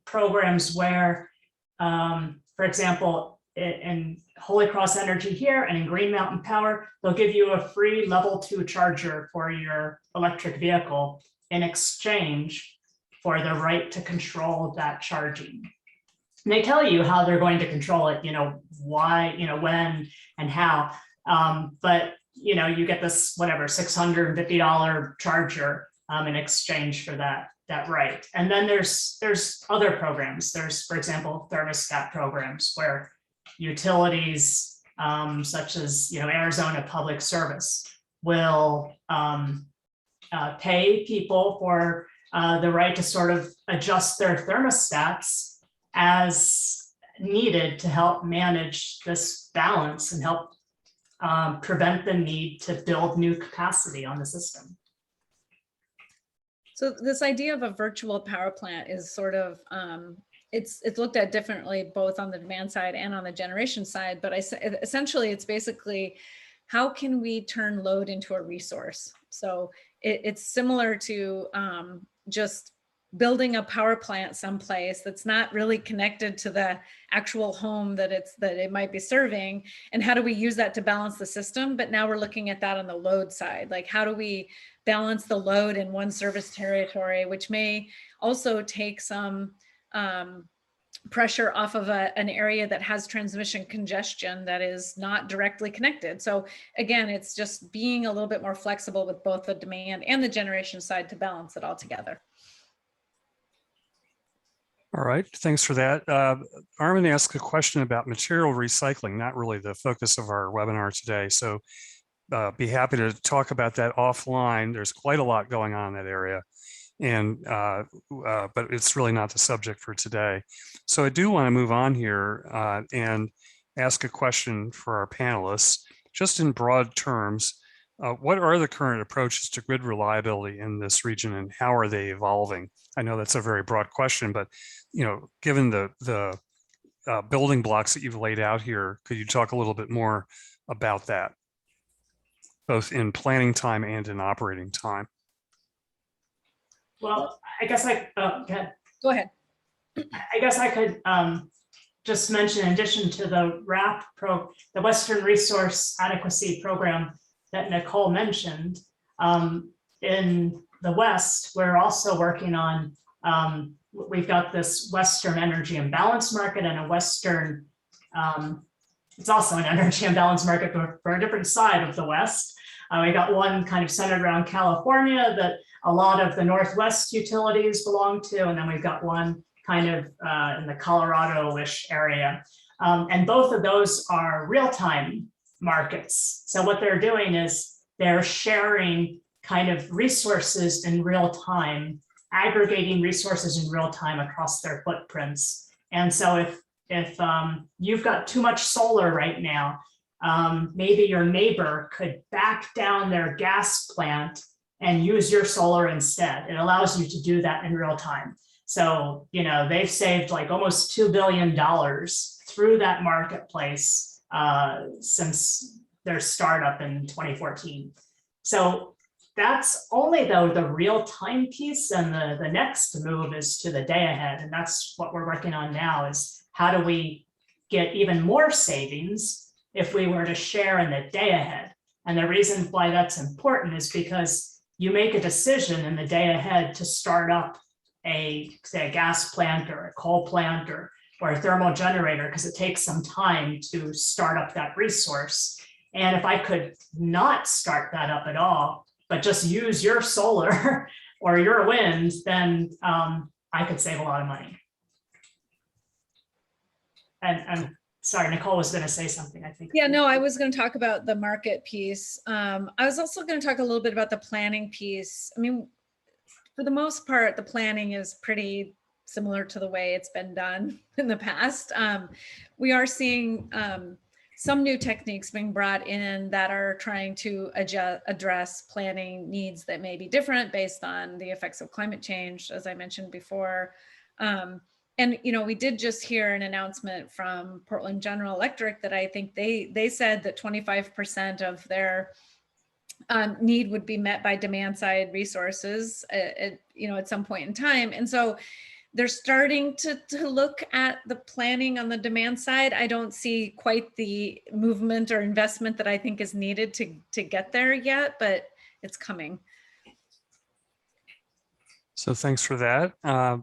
programs where, for example, in Holy Cross Energy here and in Green Mountain Power, they'll give you a free level 2 charger for your electric vehicle in exchange for the right to control that charging. And they tell you how they're going to control it, why, when and how. But you get this $650 charger in exchange for that right. And then there's other programs. There's, for example, thermostat programs where utilities such as Arizona Public Service will pay people for the right to sort of adjust their thermostats as needed to help manage this balance and help prevent the need to build new capacity on the system. So this idea of a virtual power plant is sort of, it's looked at differently, both on the demand side and on the generation side, but essentially it's basically, how can we turn load into a resource? So it's similar to just building a power plant someplace that's not really connected to the actual home that it might be serving, and how do we use that to balance the system? But now we're looking at that on the load side, like how do we balance the load in one service territory, which may also take some pressure off of an area that has transmission congestion that is not directly connected. So again, it's just being a little bit more flexible with both the demand and the generation side to balance it all together. All right, thanks for that. Armin asked a question about material recycling, not really the focus of our webinar today. So be happy to talk about that offline. There's quite a lot going on in that area, and but it's really not the subject for today. So I do want to move on here and ask a question for our panelists. just in broad terms, what are the current approaches to grid reliability in this region and how are they evolving? I know that's a very broad question, but given the building blocks that you've laid out here, could you talk a little bit more about that, both in planning time and in operating time? Well, I guess Go ahead. I guess I could just mention, in addition to the the Western Resource Adequacy Program that Nicole mentioned, in the West, we're also working on, we've got this Western Energy Imbalance Market and a Western, it's also an energy imbalance market for a different side of the West. We got one kind of centered around California that a lot of the Northwest utilities belong to, and then we've got one kind of in the Colorado-ish area. And both of those are real-time markets. So what they're doing is they're sharing kind of resources in real time, aggregating resources in real time across their footprints. And so if you've got too much solar right now, maybe your neighbor could back down their gas plant and use your solar instead. It allows you to do that in real time. So, they've saved like almost $2 billion through that marketplace since their startup in 2014. So that's only though the real time piece, and the next move is to the day ahead. And that's what we're working on now, is how do we get even more savings if we were to share in the day ahead. And the reason why that's important is because you make a decision in the day ahead to start up say a gas plant or a coal plant or a thermal generator, because it takes some time to start up that resource. And if I could not start that up at all, but just use your solar or your wind, then I could save a lot of money. And I'm sorry, Nicole was going to say something, I think. Yeah, no, I was going to talk about the market piece. I was also going to talk a little bit about the planning piece. I mean, for the most part, the planning is pretty similar to the way it's been done in the past. We are seeing some new techniques being brought in that are trying to address planning needs that may be different based on the effects of climate change, as I mentioned before. And we did just hear an announcement from Portland General Electric that I think they said that 25% of their need would be met by demand side resources at some point in time. And so they're starting to look at the planning on the demand side. I don't see quite the movement or investment that I think is needed to get there yet, but it's coming. So thanks for that. I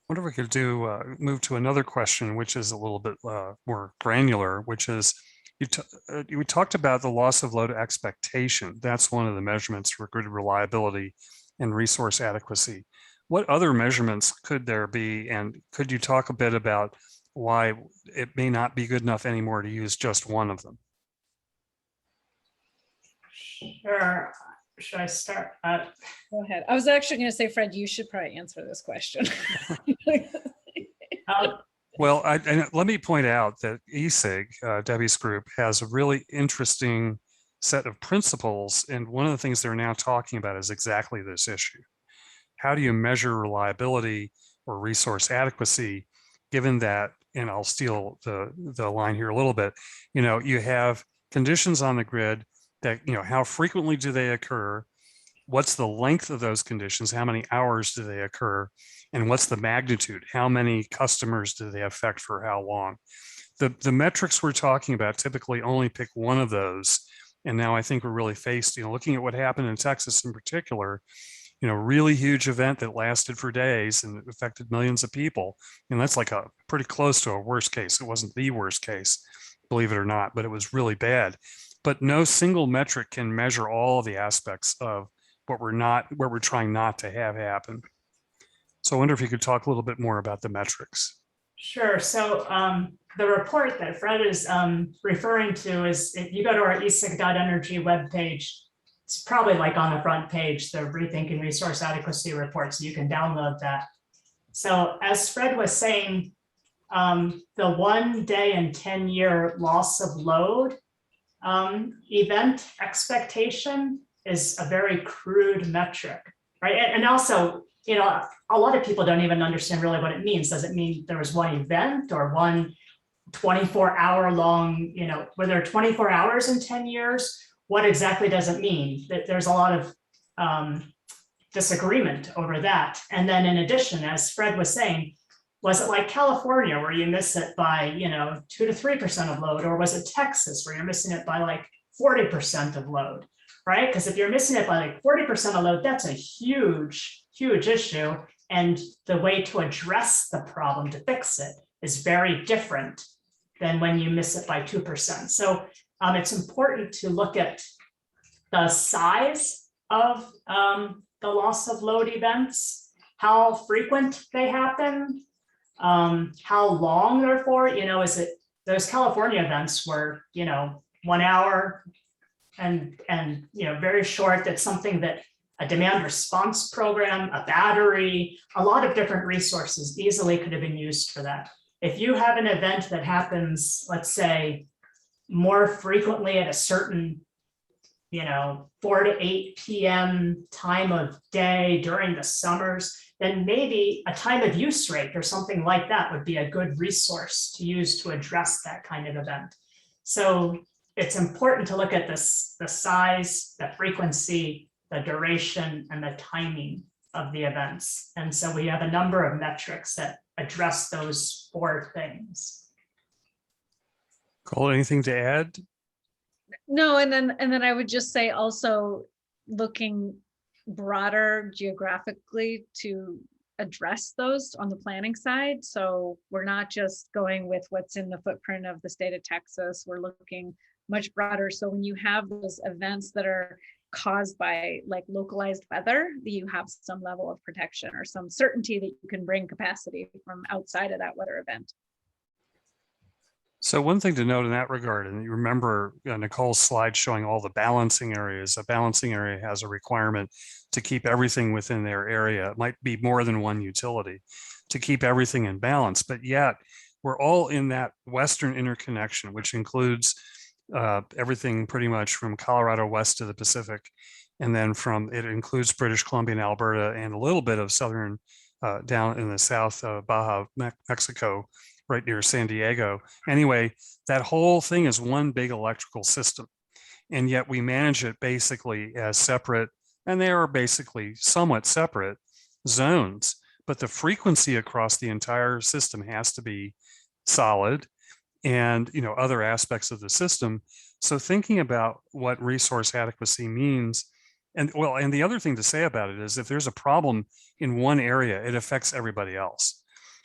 wonder if we could move to another question, which is a little bit more granular, which is, we talked about the loss of load expectation. That's one of the measurements for grid reliability and resource adequacy. What other measurements could there be? And could you talk a bit about why it may not be good enough anymore to use just one of them? Sure. Should I start? Go ahead. I was actually going to say, Fred, you should probably answer this question. Well, let me point out that ESIG, Debbie's group, has a really interesting set of principles. And one of the things they're now talking about is exactly this issue. How do you measure reliability or resource adequacy, given that, and I'll steal the line here a little bit, you have conditions on the grid that, how frequently do they occur? What's the length of those conditions? How many hours do they occur? And what's the magnitude? How many customers do they affect for how long? The metrics we're talking about typically only pick one of those. And now I think we're really faced, looking at what happened in Texas in particular, really huge event that lasted for days and affected millions of people. And that's like a pretty close to a worst case. It wasn't the worst case, believe it or not, but it was really bad. But no single metric can measure all of the aspects of what we're trying not to have happen. So I wonder if you could talk a little bit more about the metrics. Sure. So the report that Fred is referring to is, if you go to our esig.energy webpage, it's probably like on the front page, the Rethinking Resource Adequacy report, so you can download that. So as Fred was saying, the 1 day and 10-year loss of load event expectation is a very crude metric, right? And also, you know, a lot of people don't even understand really what it means. Does it mean there was one event or one 24-hour long, you know, were there 24 hours in 10 years? What exactly does it mean? There's a lot of disagreement over that. And then in addition, as Fred was saying, was it like California where you miss it by, you know, 2 to 3% of load, or was it Texas where you're missing it by like 40% of load, right? Because if you're missing it by like 40% of load, that's a huge, huge issue. And the way to address the problem, to fix it, is very different than when you miss it by 2%. So it's important to look at the size of the loss of load events, how frequent they happen, how long they're for. You know, is it those California events were, you know, 1 hour and you know, very short. That's something that a demand response program, a battery, a lot of different resources easily could have been used for that. If you have an event that happens, let's say, more frequently at a certain, you know, 4 to 8 p.m. time of day during the summers, then maybe a time of use rate or something like that would be a good resource to use to address that kind of event. So it's important to look at this, the size, the frequency, the duration, and the timing of the events. And so we have a number of metrics that address those 4 things. Cole, anything to add? No, and then I would just say also looking broader geographically to address those on the planning side. So we're not just going with what's in the footprint of the state of Texas, we're looking much broader. So when you have those events that are caused by like localized weather, you have some level of protection or some certainty that you can bring capacity from outside of that weather event. So one thing to note in that regard, and you remember Nicole's slide showing all the balancing areas. A balancing area has a requirement to keep everything within their area. It might be more than one utility to keep everything in balance, but yet we're all in that Western interconnection, which includes everything pretty much from Colorado west to the Pacific. And then it includes British Columbia and Alberta and a little bit of southern down in the south of Baja, Mexico, right near San Diego. Anyway, that whole thing is one big electrical system. And yet we manage it basically as separate, and they are basically somewhat separate zones. But the frequency across the entire system has to be solid, and you know, other aspects of the system. So thinking about what resource adequacy means, and well, and the other thing to say about it is if there's a problem in one area, it affects everybody else.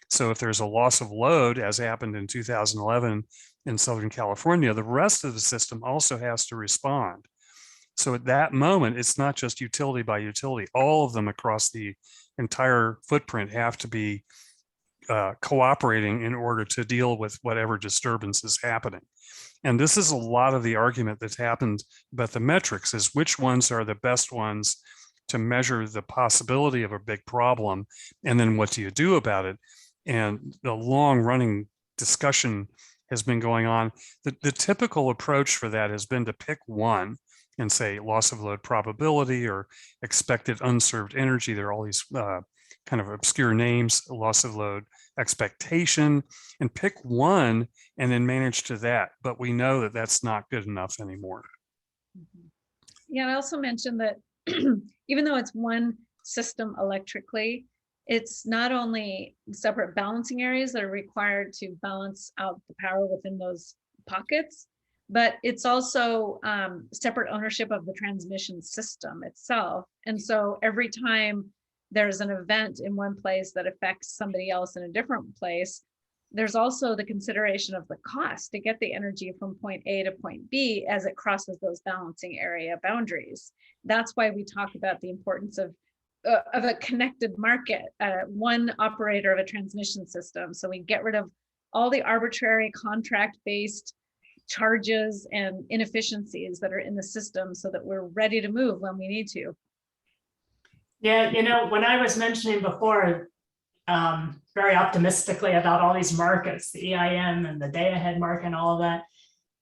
So if there's a loss of load, as happened in 2011 in Southern California, the rest of the system also has to respond. So at that moment, it's not just utility by utility. All of them across the entire footprint have to be cooperating in order to deal with whatever disturbance is happening. And this is a lot of the argument that's happened about the metrics, is which ones are the best ones to measure the possibility of a big problem, and then what do you do about it? And the long running discussion has been going on. The typical approach for that has been to pick one and say loss of load probability or expected unserved energy. There are all these kind of obscure names, loss of load expectation, and pick one and then manage to that. But we know that that's not good enough anymore. Yeah, I also mentioned that even though it's one system electrically, it's not only separate balancing areas that are required to balance out the power within those pockets, but it's also separate ownership of the transmission system itself. And so every time there's an event in one place that affects somebody else in a different place, there's also the consideration of the cost to get the energy from point A to point B as it crosses those balancing area boundaries. That's why we talk about the importance of a connected market, one operator of a transmission system. So we get rid of all the arbitrary contract-based charges and inefficiencies that are in the system so that we're ready to move when we need to. Yeah, you know, when I was mentioning before, very optimistically about all these markets, the EIM and the day ahead market and all of that,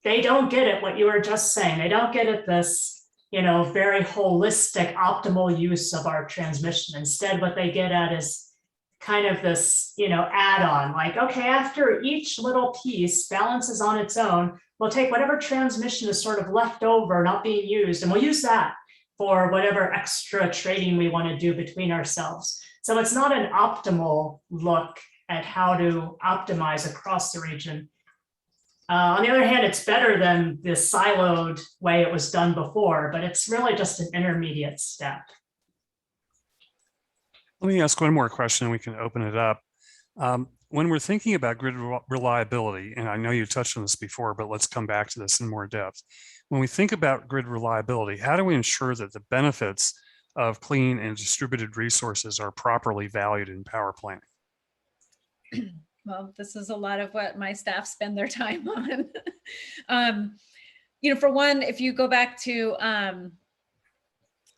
they don't get it, what you were just saying. They don't get it, this, very holistic, optimal use of our transmission. Instead, what they get at is kind of this, add-on, like, okay, after each little piece balances on its own, we'll take whatever transmission is sort of left over, not being used, and we'll use that for whatever extra trading we want to do between ourselves. So it's not an optimal look at how to optimize across the region. On the other hand, it's better than the siloed way it was done before, but it's really just an intermediate step. Let me ask one more question and we can open it up. When we're thinking about grid reliability, and I know you touched on this before, but let's come back to this in more depth. When we think about grid reliability, how do we ensure that the benefits of clean and distributed resources are properly valued in power planning? Well, this is a lot of what my staff spend their time on. For one, if you go back to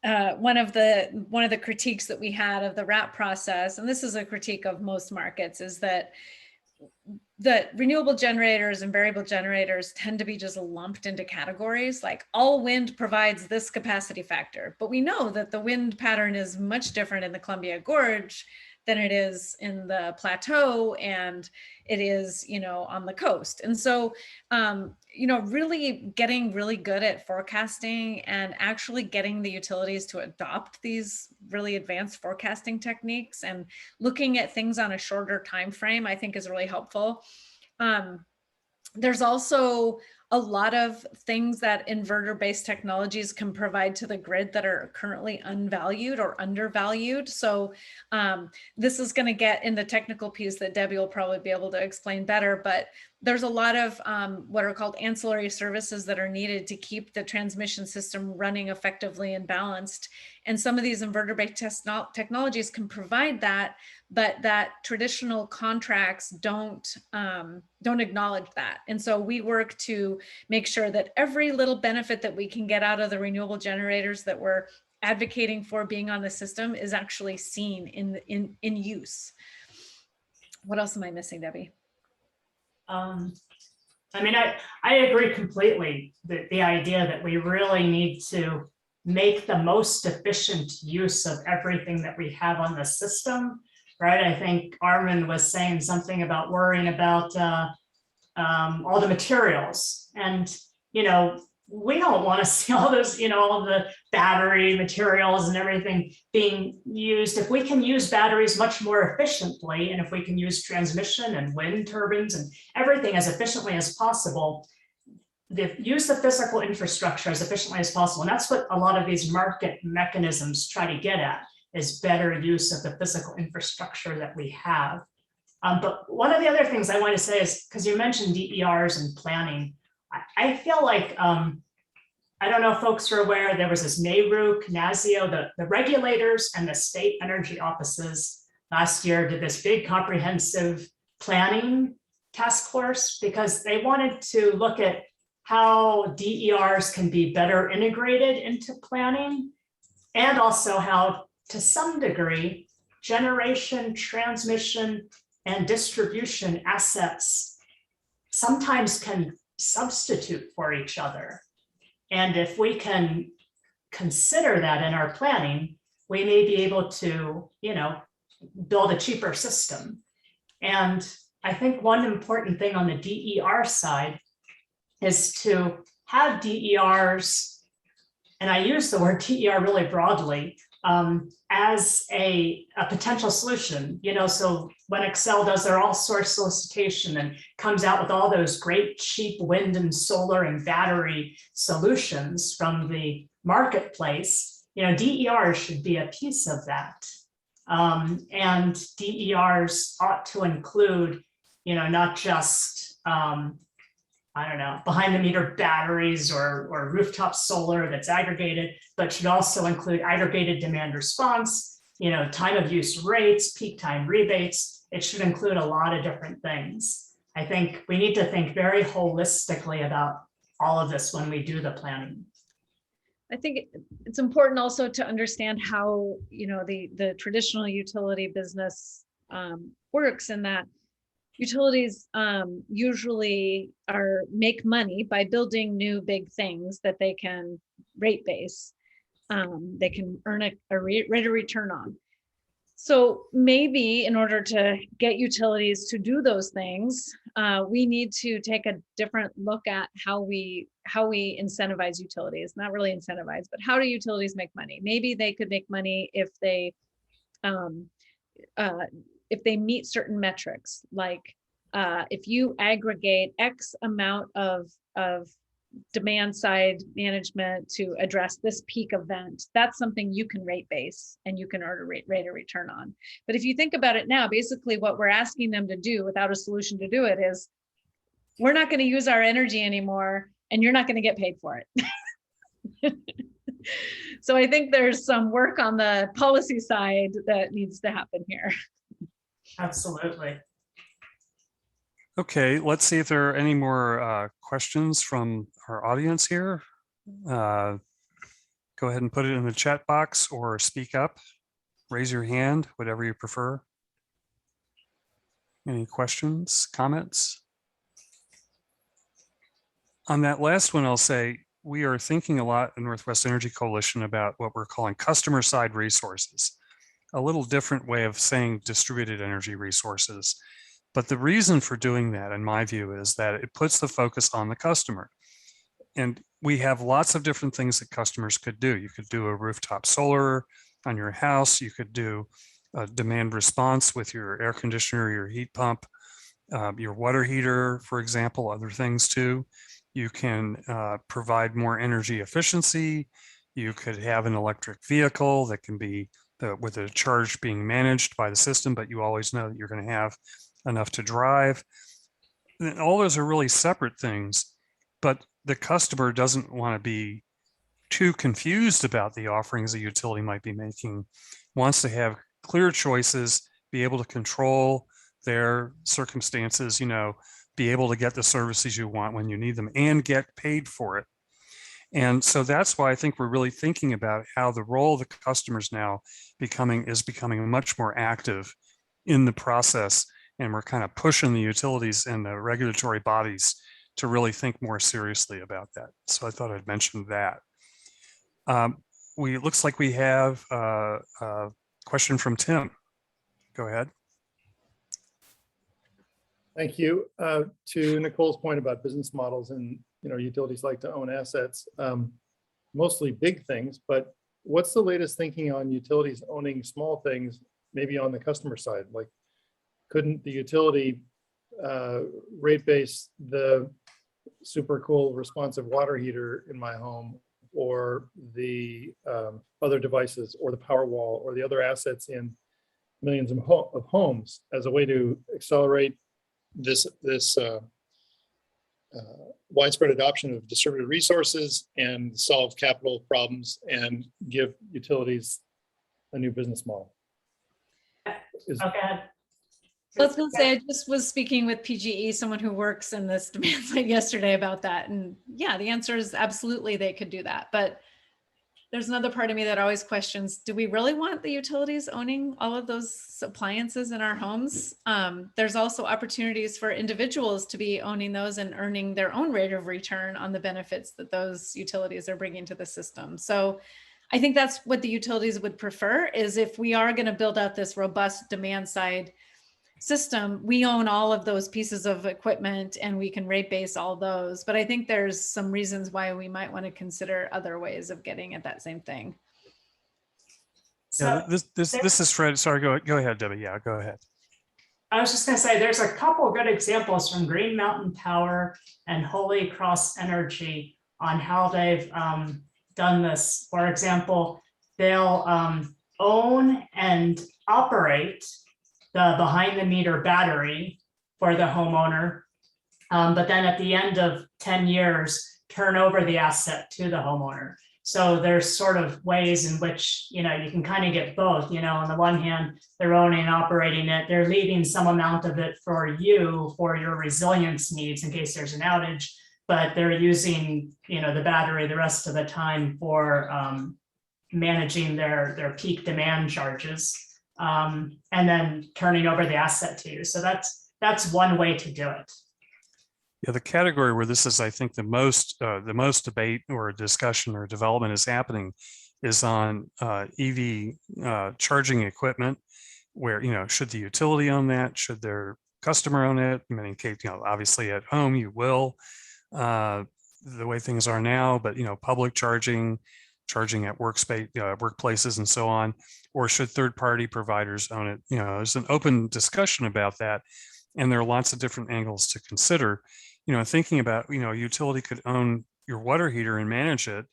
one of the critiques that we had of the RAP process, and this is a critique of most markets, is that renewable generators and variable generators tend to be just lumped into categories, like all wind provides this capacity factor. But we know that the wind pattern is much different in the Columbia Gorge than it is in the plateau, and it is, on the coast. And so, really getting really good at forecasting and actually getting the utilities to adopt these really advanced forecasting techniques and looking at things on a shorter time frame, I think is really helpful. There's also a lot of things that inverter-based technologies can provide to the grid that are currently unvalued or undervalued. So this is going to get in the technical piece that Debbie will probably be able to explain better, but there's a lot of what are called ancillary services that are needed to keep the transmission system running effectively and balanced. And some of these inverter-based technologies can provide that, but that traditional contracts don't acknowledge that. And so we work to make sure that every little benefit that we can get out of the renewable generators that we're advocating for being on the system is actually seen in use. What else am I missing, Debbie? I agree completely that the idea that we really need to make the most efficient use of everything that we have on the system, right? I think Armin was saying something about worrying about all the materials, and we don't want to see all those, all the battery materials and everything being used. If we can use batteries much more efficiently, and if we can use transmission and wind turbines and everything as efficiently as possible, use the physical infrastructure as efficiently as possible. And that's what a lot of these market mechanisms try to get at, is better use of the physical infrastructure that we have. But one of the other things I want to say is, because you mentioned DERs and planning, I feel like, I don't know if folks are aware, there was this NARUC, NASIO, the regulators and the state energy offices last year did this big comprehensive planning task force, because they wanted to look at how DERs can be better integrated into planning, and also how, to some degree, generation, transmission, and distribution assets sometimes can substitute for each other. And if we can consider that in our planning, we may be able to, build a cheaper system. And I think one important thing on the DER side is to have DERs, and I use the word DER really broadly, as a potential solution. So when Excel does their all source solicitation and comes out with all those great cheap wind and solar and battery solutions from the marketplace, DERs should be a piece of that. And DERs ought to include, not just, behind the meter batteries or rooftop solar that's aggregated, but should also include aggregated demand response, time of use rates, peak time rebates. It should include a lot of different things. I think we need to think very holistically about all of this when we do the planning. I think it's important also to understand how, the traditional utility business works, in that utilities usually make money by building new big things that they can rate base. They can earn a rate of return on. So maybe in order to get utilities to do those things, we need to take a different look at how we incentivize utilities. Not really incentivize, but how do utilities make money? Maybe they could make money if they meet certain metrics, like if you aggregate X amount of demand side management to address this peak event, that's something you can rate base and you can earn a rate of return on. But if you think about it now, basically what we're asking them to do without a solution to do it is, we're not going to use our energy anymore and you're not going to get paid for it. So I think there's some work on the policy side that needs to happen here. Absolutely. Okay, let's see if there are any more questions from our audience here. Go ahead and put it in the chat box or speak up, raise your hand, whatever you prefer. Any questions, comments? On that last one, I'll say we are thinking a lot in Northwest Energy Coalition about what we're calling customer side resources, a little different way of saying distributed energy resources. But the reason for doing that, in my view, is that it puts the focus on the customer. And we have lots of different things that customers could do. You could do a rooftop solar on your house. You could do a demand response with your air conditioner, your heat pump, your water heater, for example, other things too. You can provide more energy efficiency. You could have an electric vehicle that can be with a charge being managed by the system, but you always know that you're going to have enough to drive. And all those are really separate things, but the customer doesn't want to be too confused about the offerings a utility might be making, wants to have clear choices, be able to control their circumstances, be able to get the services you want when you need them and get paid for it. And so that's why I think we're really thinking about how the role of the customers now is becoming much more active in the process. And we're kind of pushing the utilities and the regulatory bodies to really think more seriously about that. So I thought I'd mention that. It looks like we have a question from Tim. Go ahead. Thank you. To Nicole's point about business models and utilities like to own assets, mostly big things, but what's the latest thinking on utilities owning small things, maybe on the customer side? Like, couldn't the utility rate base the super cool responsive water heater in my home, or the other devices, or the power wall, or the other assets in millions of homes as a way to accelerate this widespread adoption of distributed resources and solve capital problems and give utilities a new business model? Okay. I was going to say, I just was speaking with PGE, someone who works in this demand side yesterday about that. And yeah, the answer is absolutely they could do that. But there's another part of me that always questions, do we really want the utilities owning all of those appliances in our homes? There's also opportunities for individuals to be owning those and earning their own rate of return on the benefits that those utilities are bringing to the system. So I think that's what the utilities would prefer, is if we are going to build out this robust demand side system, we own all of those pieces of equipment and we can rate base all those. But I think there's some reasons why we might want to consider other ways of getting at that same thing. Yeah, this is Fred. Sorry, go ahead, Debbie. Yeah, go ahead. I was just going to say, there's a couple good examples from Green Mountain Power and Holy Cross Energy on how they've done this. For example, they'll own and operate the behind the meter battery for the homeowner, but then at the end of 10 years, turn over the asset to the homeowner. So there's sort of ways in which, you can kind of get both, on the one hand, they're owning and operating it, they're leaving some amount of it for you, for your resilience needs in case there's an outage, but they're using, the battery the rest of the time for managing their peak demand charges. And then turning over the asset to you. So that's that's one way to do it. Yeah, the category where this is, I think, the most debate or discussion or development is happening is on EV charging equipment, where, should the utility own that? Should their customer own it? In many cases, obviously at home you will, the way things are now, but public charging at workplaces and so on, or should third-party providers own it? There's an open discussion about that, and there are lots of different angles to consider. Thinking about, a utility could own your water heater and manage it,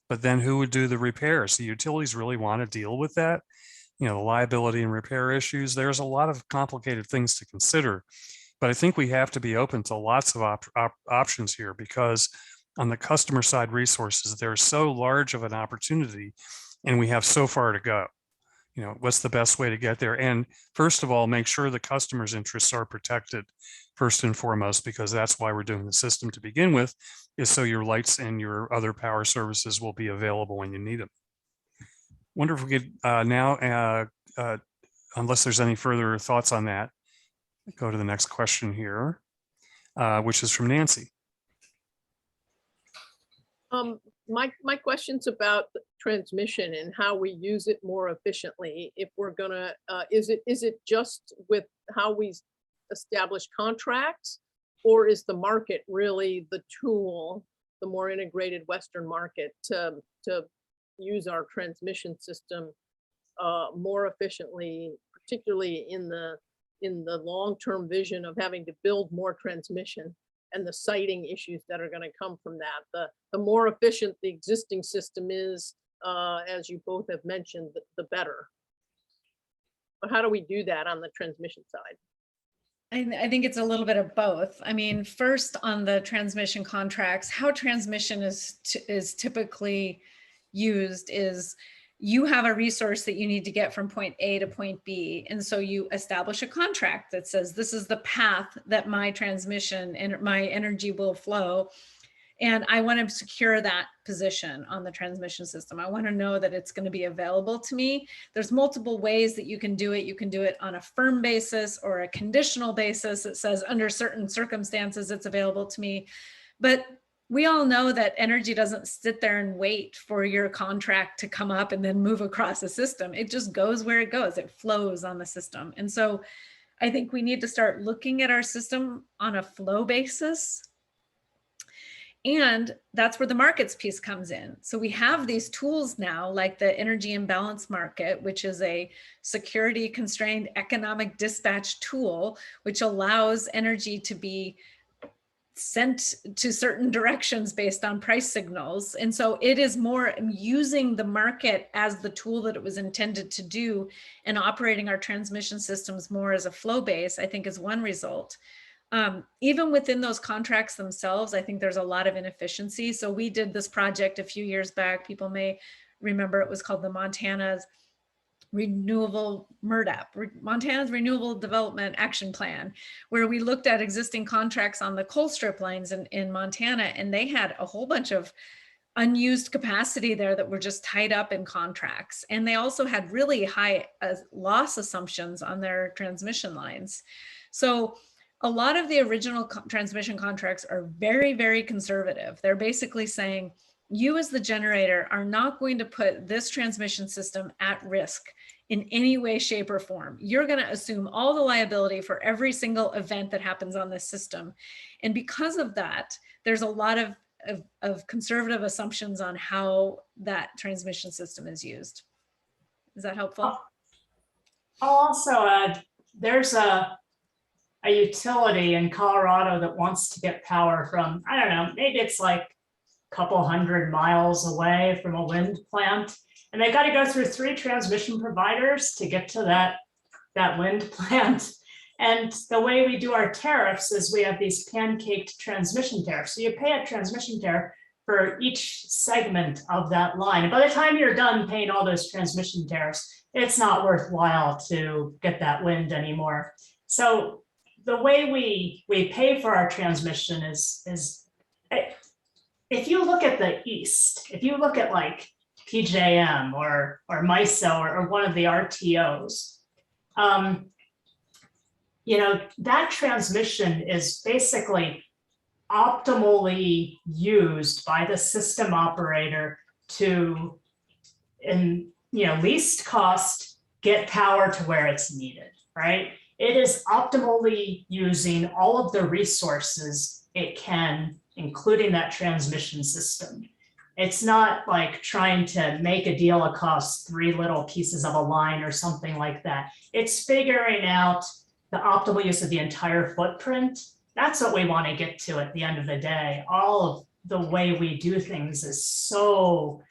but then who would do the repairs? The utilities really want to deal with that, the liability and repair issues. There's a lot of complicated things to consider, but I think we have to be open to lots of options here, because on the customer side resources, they're so large of an opportunity and we have so far to go. What's the best way to get there? And first of all, make sure the customer's interests are protected first and foremost, because that's why we're doing the system to begin with, is so your lights and your other power services will be available when you need them. Wonder if we could now, unless there's any further thoughts on that, go to the next question here, which is from Nancy. My question's about the transmission and how we use it more efficiently. If we're gonna, is it just with how we establish contracts, or is the market really the tool, the more integrated Western market, to use our transmission system more efficiently, particularly in the long-term vision of having to build more transmission and the siting issues that are going to come from that? The more efficient the existing system is, as you both have mentioned, the better. But how do we do that on the transmission side? I think it's a little bit of both. I mean, first on the transmission contracts, how transmission is typically used is you have a resource that you need to get from point A to point B. And so you establish a contract that says, this is the path that my transmission and my energy will flow. And I want to secure that position on the transmission system. I want to know that it's going to be available to me. There's multiple ways that you can do it. You can do it on a firm basis or a conditional basis that says under certain circumstances it's available to me. But we all know that energy doesn't sit there and wait for your contract to come up and then move across the system. It just goes where it goes. It flows on the system. And so I think we need to start looking at our system on a flow basis. And that's where the markets piece comes in. So we have these tools now, like the energy imbalance market, which is a security constrained economic dispatch tool, which allows energy to be sent to certain directions based on price signals. And so it is more using the market as the tool that it was intended to do, and operating our transmission systems more as a flow base, I think, is one result. Even within those contracts themselves, I think there's a lot of inefficiency. So we did this project a few years back. People may remember it was called the Montana's Renewable MRDAP, Montana's Renewable Development Action Plan, where we looked at existing contracts on the coal strip lines in Montana, and they had a whole bunch of unused capacity there that were just tied up in contracts. And they also had really high loss assumptions on their transmission lines. So a lot of the original transmission contracts are very, very conservative. They're basically saying, you as the generator are not going to put this transmission system at risk in any way, shape, or form. You're going to assume all the liability for every single event that happens on this system. And because of that, there's a lot of conservative assumptions on how that transmission system is used. Is that helpful? I'll also add, there's a utility in Colorado that wants to get power from, I don't know, maybe it's like a couple hundred miles away from a wind plant. And they got to go through 3 transmission providers to get to that wind plant. And the way we do our tariffs is we have these pancaked transmission tariffs. So you pay a transmission tariff for each segment of that line. And by the time you're done paying all those transmission tariffs, it's not worthwhile to get that wind anymore. So the way we pay for our transmission is if you look at the East, if you look at like PJM or MISO or one of the RTOs, that transmission is basically optimally used by the system operator to, in least cost, get power to where it's needed, right? It is optimally using all of the resources it can, including that transmission system. It's not like trying to make a deal across 3 little pieces of a line or something like that. It's figuring out the optimal use of the entire footprint. That's what we want to get to at the end of the day. All of the way we do things is so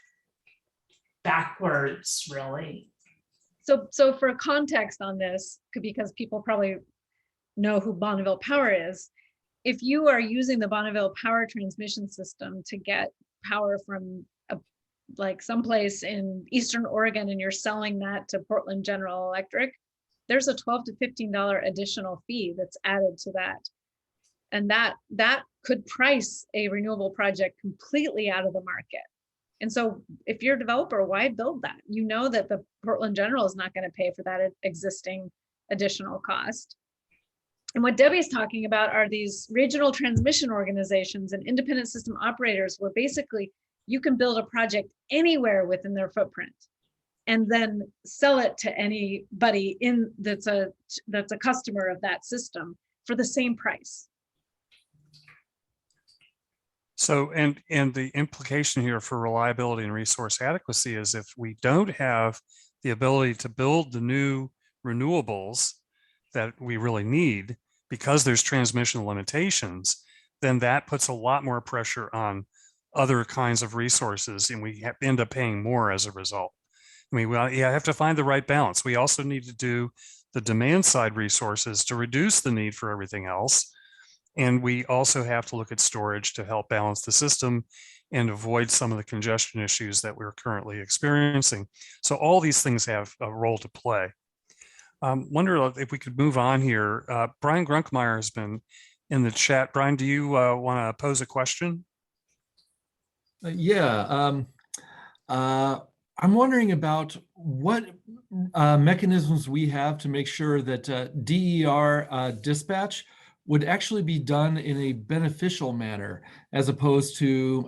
backwards, really. So for context on this, because people probably know who Bonneville Power is, if you are using the Bonneville Power transmission system to get power from like someplace in Eastern Oregon and you're selling that to Portland General Electric, there's a $12 to $15 additional fee that's added to that. And that could price a renewable project completely out of the market. And so if you're a developer, why build that? You know that the Portland General is not going to pay for that existing additional cost. And what Debbie's talking about are these regional transmission organizations and independent system operators, where basically you can build a project anywhere within their footprint and then sell it to anybody that's a customer of that system for the same price. So, and the implication here for reliability and resource adequacy is if we don't have the ability to build the new renewables that we really need because there's transmission limitations, then that puts a lot more pressure on other kinds of resources, and we end up paying more as a result. I mean, you have to find the right balance. We also need to do the demand side resources to reduce the need for everything else. And we also have to look at storage to help balance the system and avoid some of the congestion issues that we're currently experiencing. So all these things have a role to play. Wonder if we could move on here. Brian Grunkmeyer has been in the chat. Brian, do you want to pose a question? Yeah. I'm wondering about what mechanisms we have to make sure that DER dispatch would actually be done in a beneficial manner, as opposed to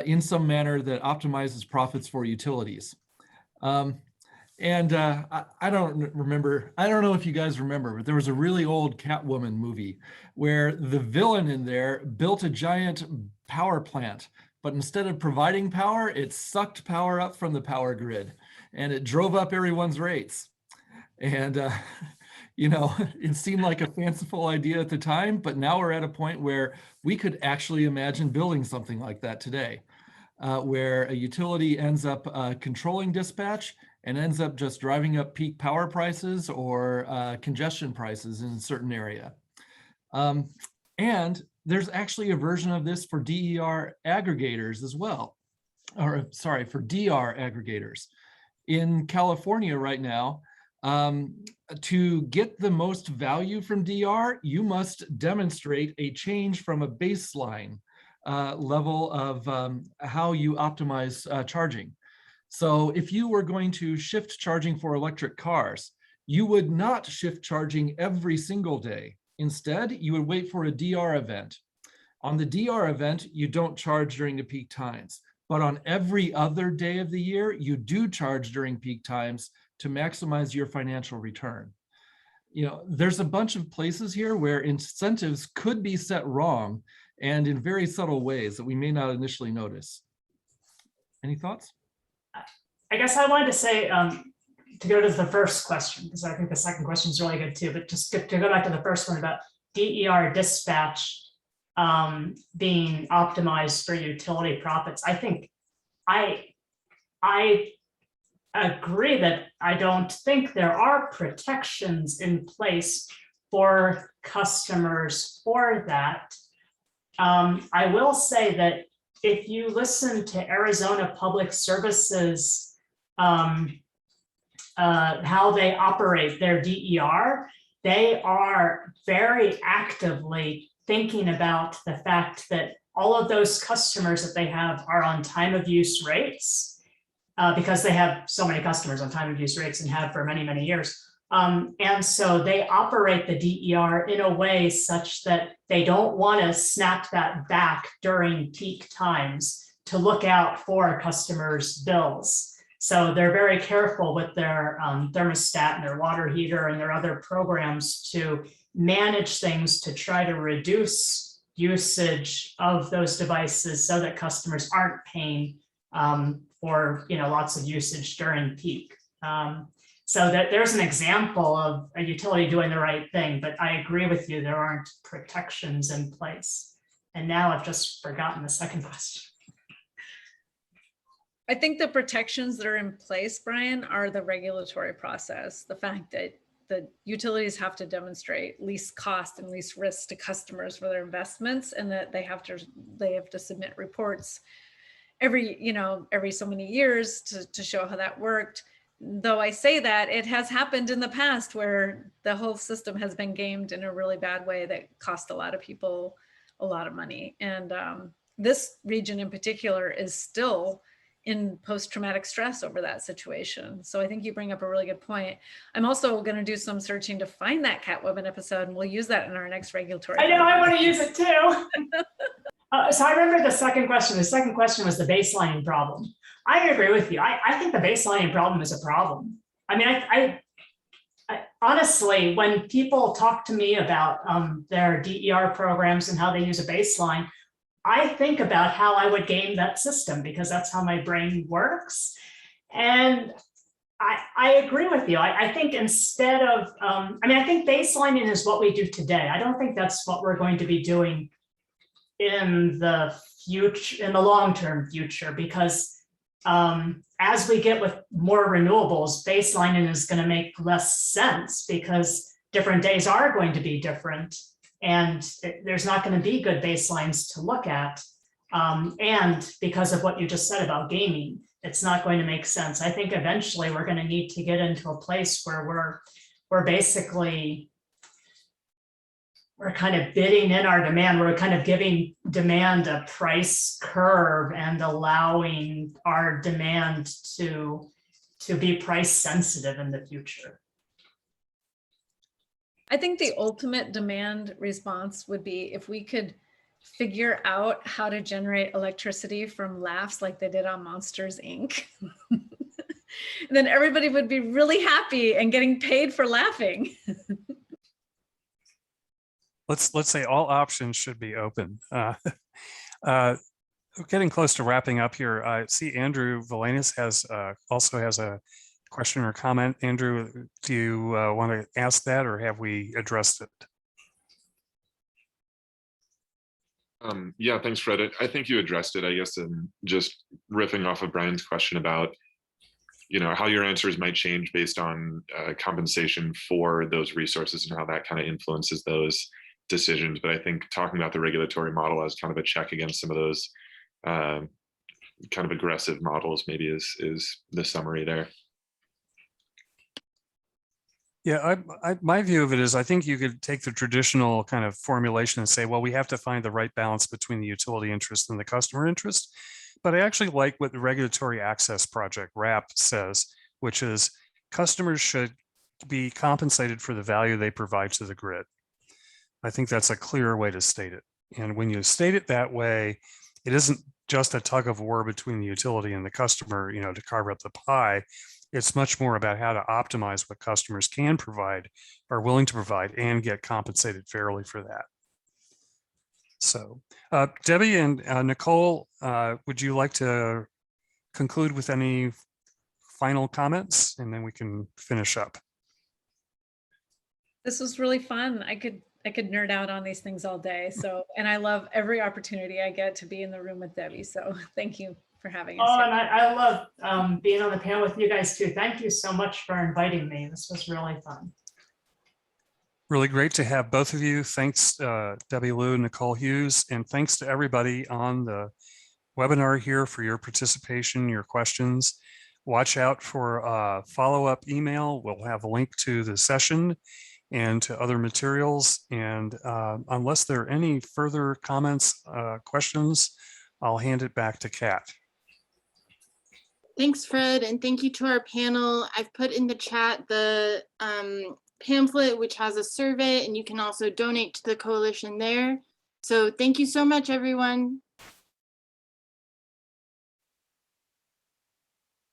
in some manner that optimizes profits for utilities. I don't remember, I don't know if you guys remember, but there was a really old Catwoman movie where the villain in there built a giant power plant, but instead of providing power, it sucked power up from the power grid and it drove up everyone's rates. And, it seemed like a fanciful idea at the time, but now we're at a point where we could actually imagine building something like that today, where a utility ends up controlling dispatch and ends up just driving up peak power prices or congestion prices in a certain area. And there's actually a version of this for DER aggregators as well, or sorry, for DR aggregators. In California right now, to get the most value from DR, you must demonstrate a change from a baseline level of how you optimize charging. So if you were going to shift charging for electric cars, you would not shift charging every single day. Instead, you would wait for a DR event. On the DR event, you don't charge during the peak times, but on every other day of the year, you do charge during peak times to maximize your financial return. There's a bunch of places here where incentives could be set wrong and in very subtle ways that we may not initially notice. Any thoughts? I guess I wanted to say, to go to the first question, because I think the second question is really good too, but just to go back to the first one about DER dispatch being optimized for utility profits. I think I agree that I don't think there are protections in place for customers for that. I will say that if you listen to Arizona Public Services, how they operate their DER, they are very actively thinking about the fact that all of those customers that they have are on time of use rates, because they have so many customers on time of use rates and have for many, many years. And so they operate the DER in a way such that they don't want to snap that back during peak times to look out for customers' bills. So they're very careful with their thermostat and their water heater and their other programs to manage things to try to reduce usage of those devices so that customers aren't paying for lots of usage during peak. So that there's an example of a utility doing the right thing, but I agree with you, there aren't protections in place. And now I've just forgotten the second question. I think the protections that are in place, Brian, are the regulatory process. The fact that the utilities have to demonstrate least cost and least risk to customers for their investments, and that they have to submit reports every so many years to show how that worked. Though I say that, it has happened in the past where the whole system has been gamed in a really bad way that cost a lot of people a lot of money. And this region in particular is still in post-traumatic stress over that situation. So I think you bring up a really good point. I'm also going to do some searching to find that Cat Webbin episode, and we'll use that in our next regulatory. I know, I want to use it too. So I remember the second question. The second question was the baselining problem. I agree with you. I think the baselining problem is a problem. I mean, I honestly, when people talk to me about their DER programs and how they use a baseline, I think about how I would game that system because that's how my brain works. And I agree with you. I think instead of, I think baselining is what we do today. I don't think that's what we're going to be doing in the future, in the long-term future, because as we get with more renewables, baselining is going to make less sense because different days are going to be different. And there's not going to be good baselines to look at. And because of what you just said about gaming, it's not going to make sense. I think eventually we're going to need to get into a place where we're basically, we're kind of bidding in our demand. We're kind of giving demand a price curve and allowing our demand to be price sensitive in the future. I think the ultimate demand response would be if we could figure out how to generate electricity from laughs like they did on Monsters, Inc. Then everybody would be really happy and getting paid for laughing. Let's say all options should be open. We're getting close to wrapping up here. I see Andrew Valenis also has a question or comment. Andrew, do you want to ask that, or have we addressed it? Yeah, thanks, Fred. I think you addressed it, I guess, and just riffing off of Brian's question about, how your answers might change based on compensation for those resources and how that kind of influences those decisions. But I think talking about the regulatory model as kind of a check against some of those kind of aggressive models maybe is the summary there. Yeah, my view of it is I think you could take the traditional kind of formulation and say, well, we have to find the right balance between the utility interest and the customer interest. But I actually like what the Regulatory Access Project, RAP, says, which is customers should be compensated for the value they provide to the grid. I think that's a clearer way to state it. And when you state it that way, it isn't just a tug of war between the utility and the customer, to carve up the pie. It's much more about how to optimize what customers can provide, are willing to provide, and get compensated fairly for that. So Debbie and Nicole, would you like to conclude with any final comments, and then we can finish up? This was really fun. I could nerd out on these things all day. So, and I love every opportunity I get to be in the room with Debbie. So thank you for having us. Oh, here. and I love being on the panel with you guys too. Thank you so much for inviting me. This was really fun. Really great to have both of you. Thanks, Debbie Liu, Nicole Hughes, and thanks to everybody on the webinar here for your participation, your questions. Watch out for a follow-up email. We'll have a link to the session and to other materials. And unless there are any further comments, questions, I'll hand it back to Kat. Thanks, Fred, and thank you to our panel. I've put in the chat the pamphlet, which has a survey, and you can also donate to the coalition there. So thank you so much, everyone.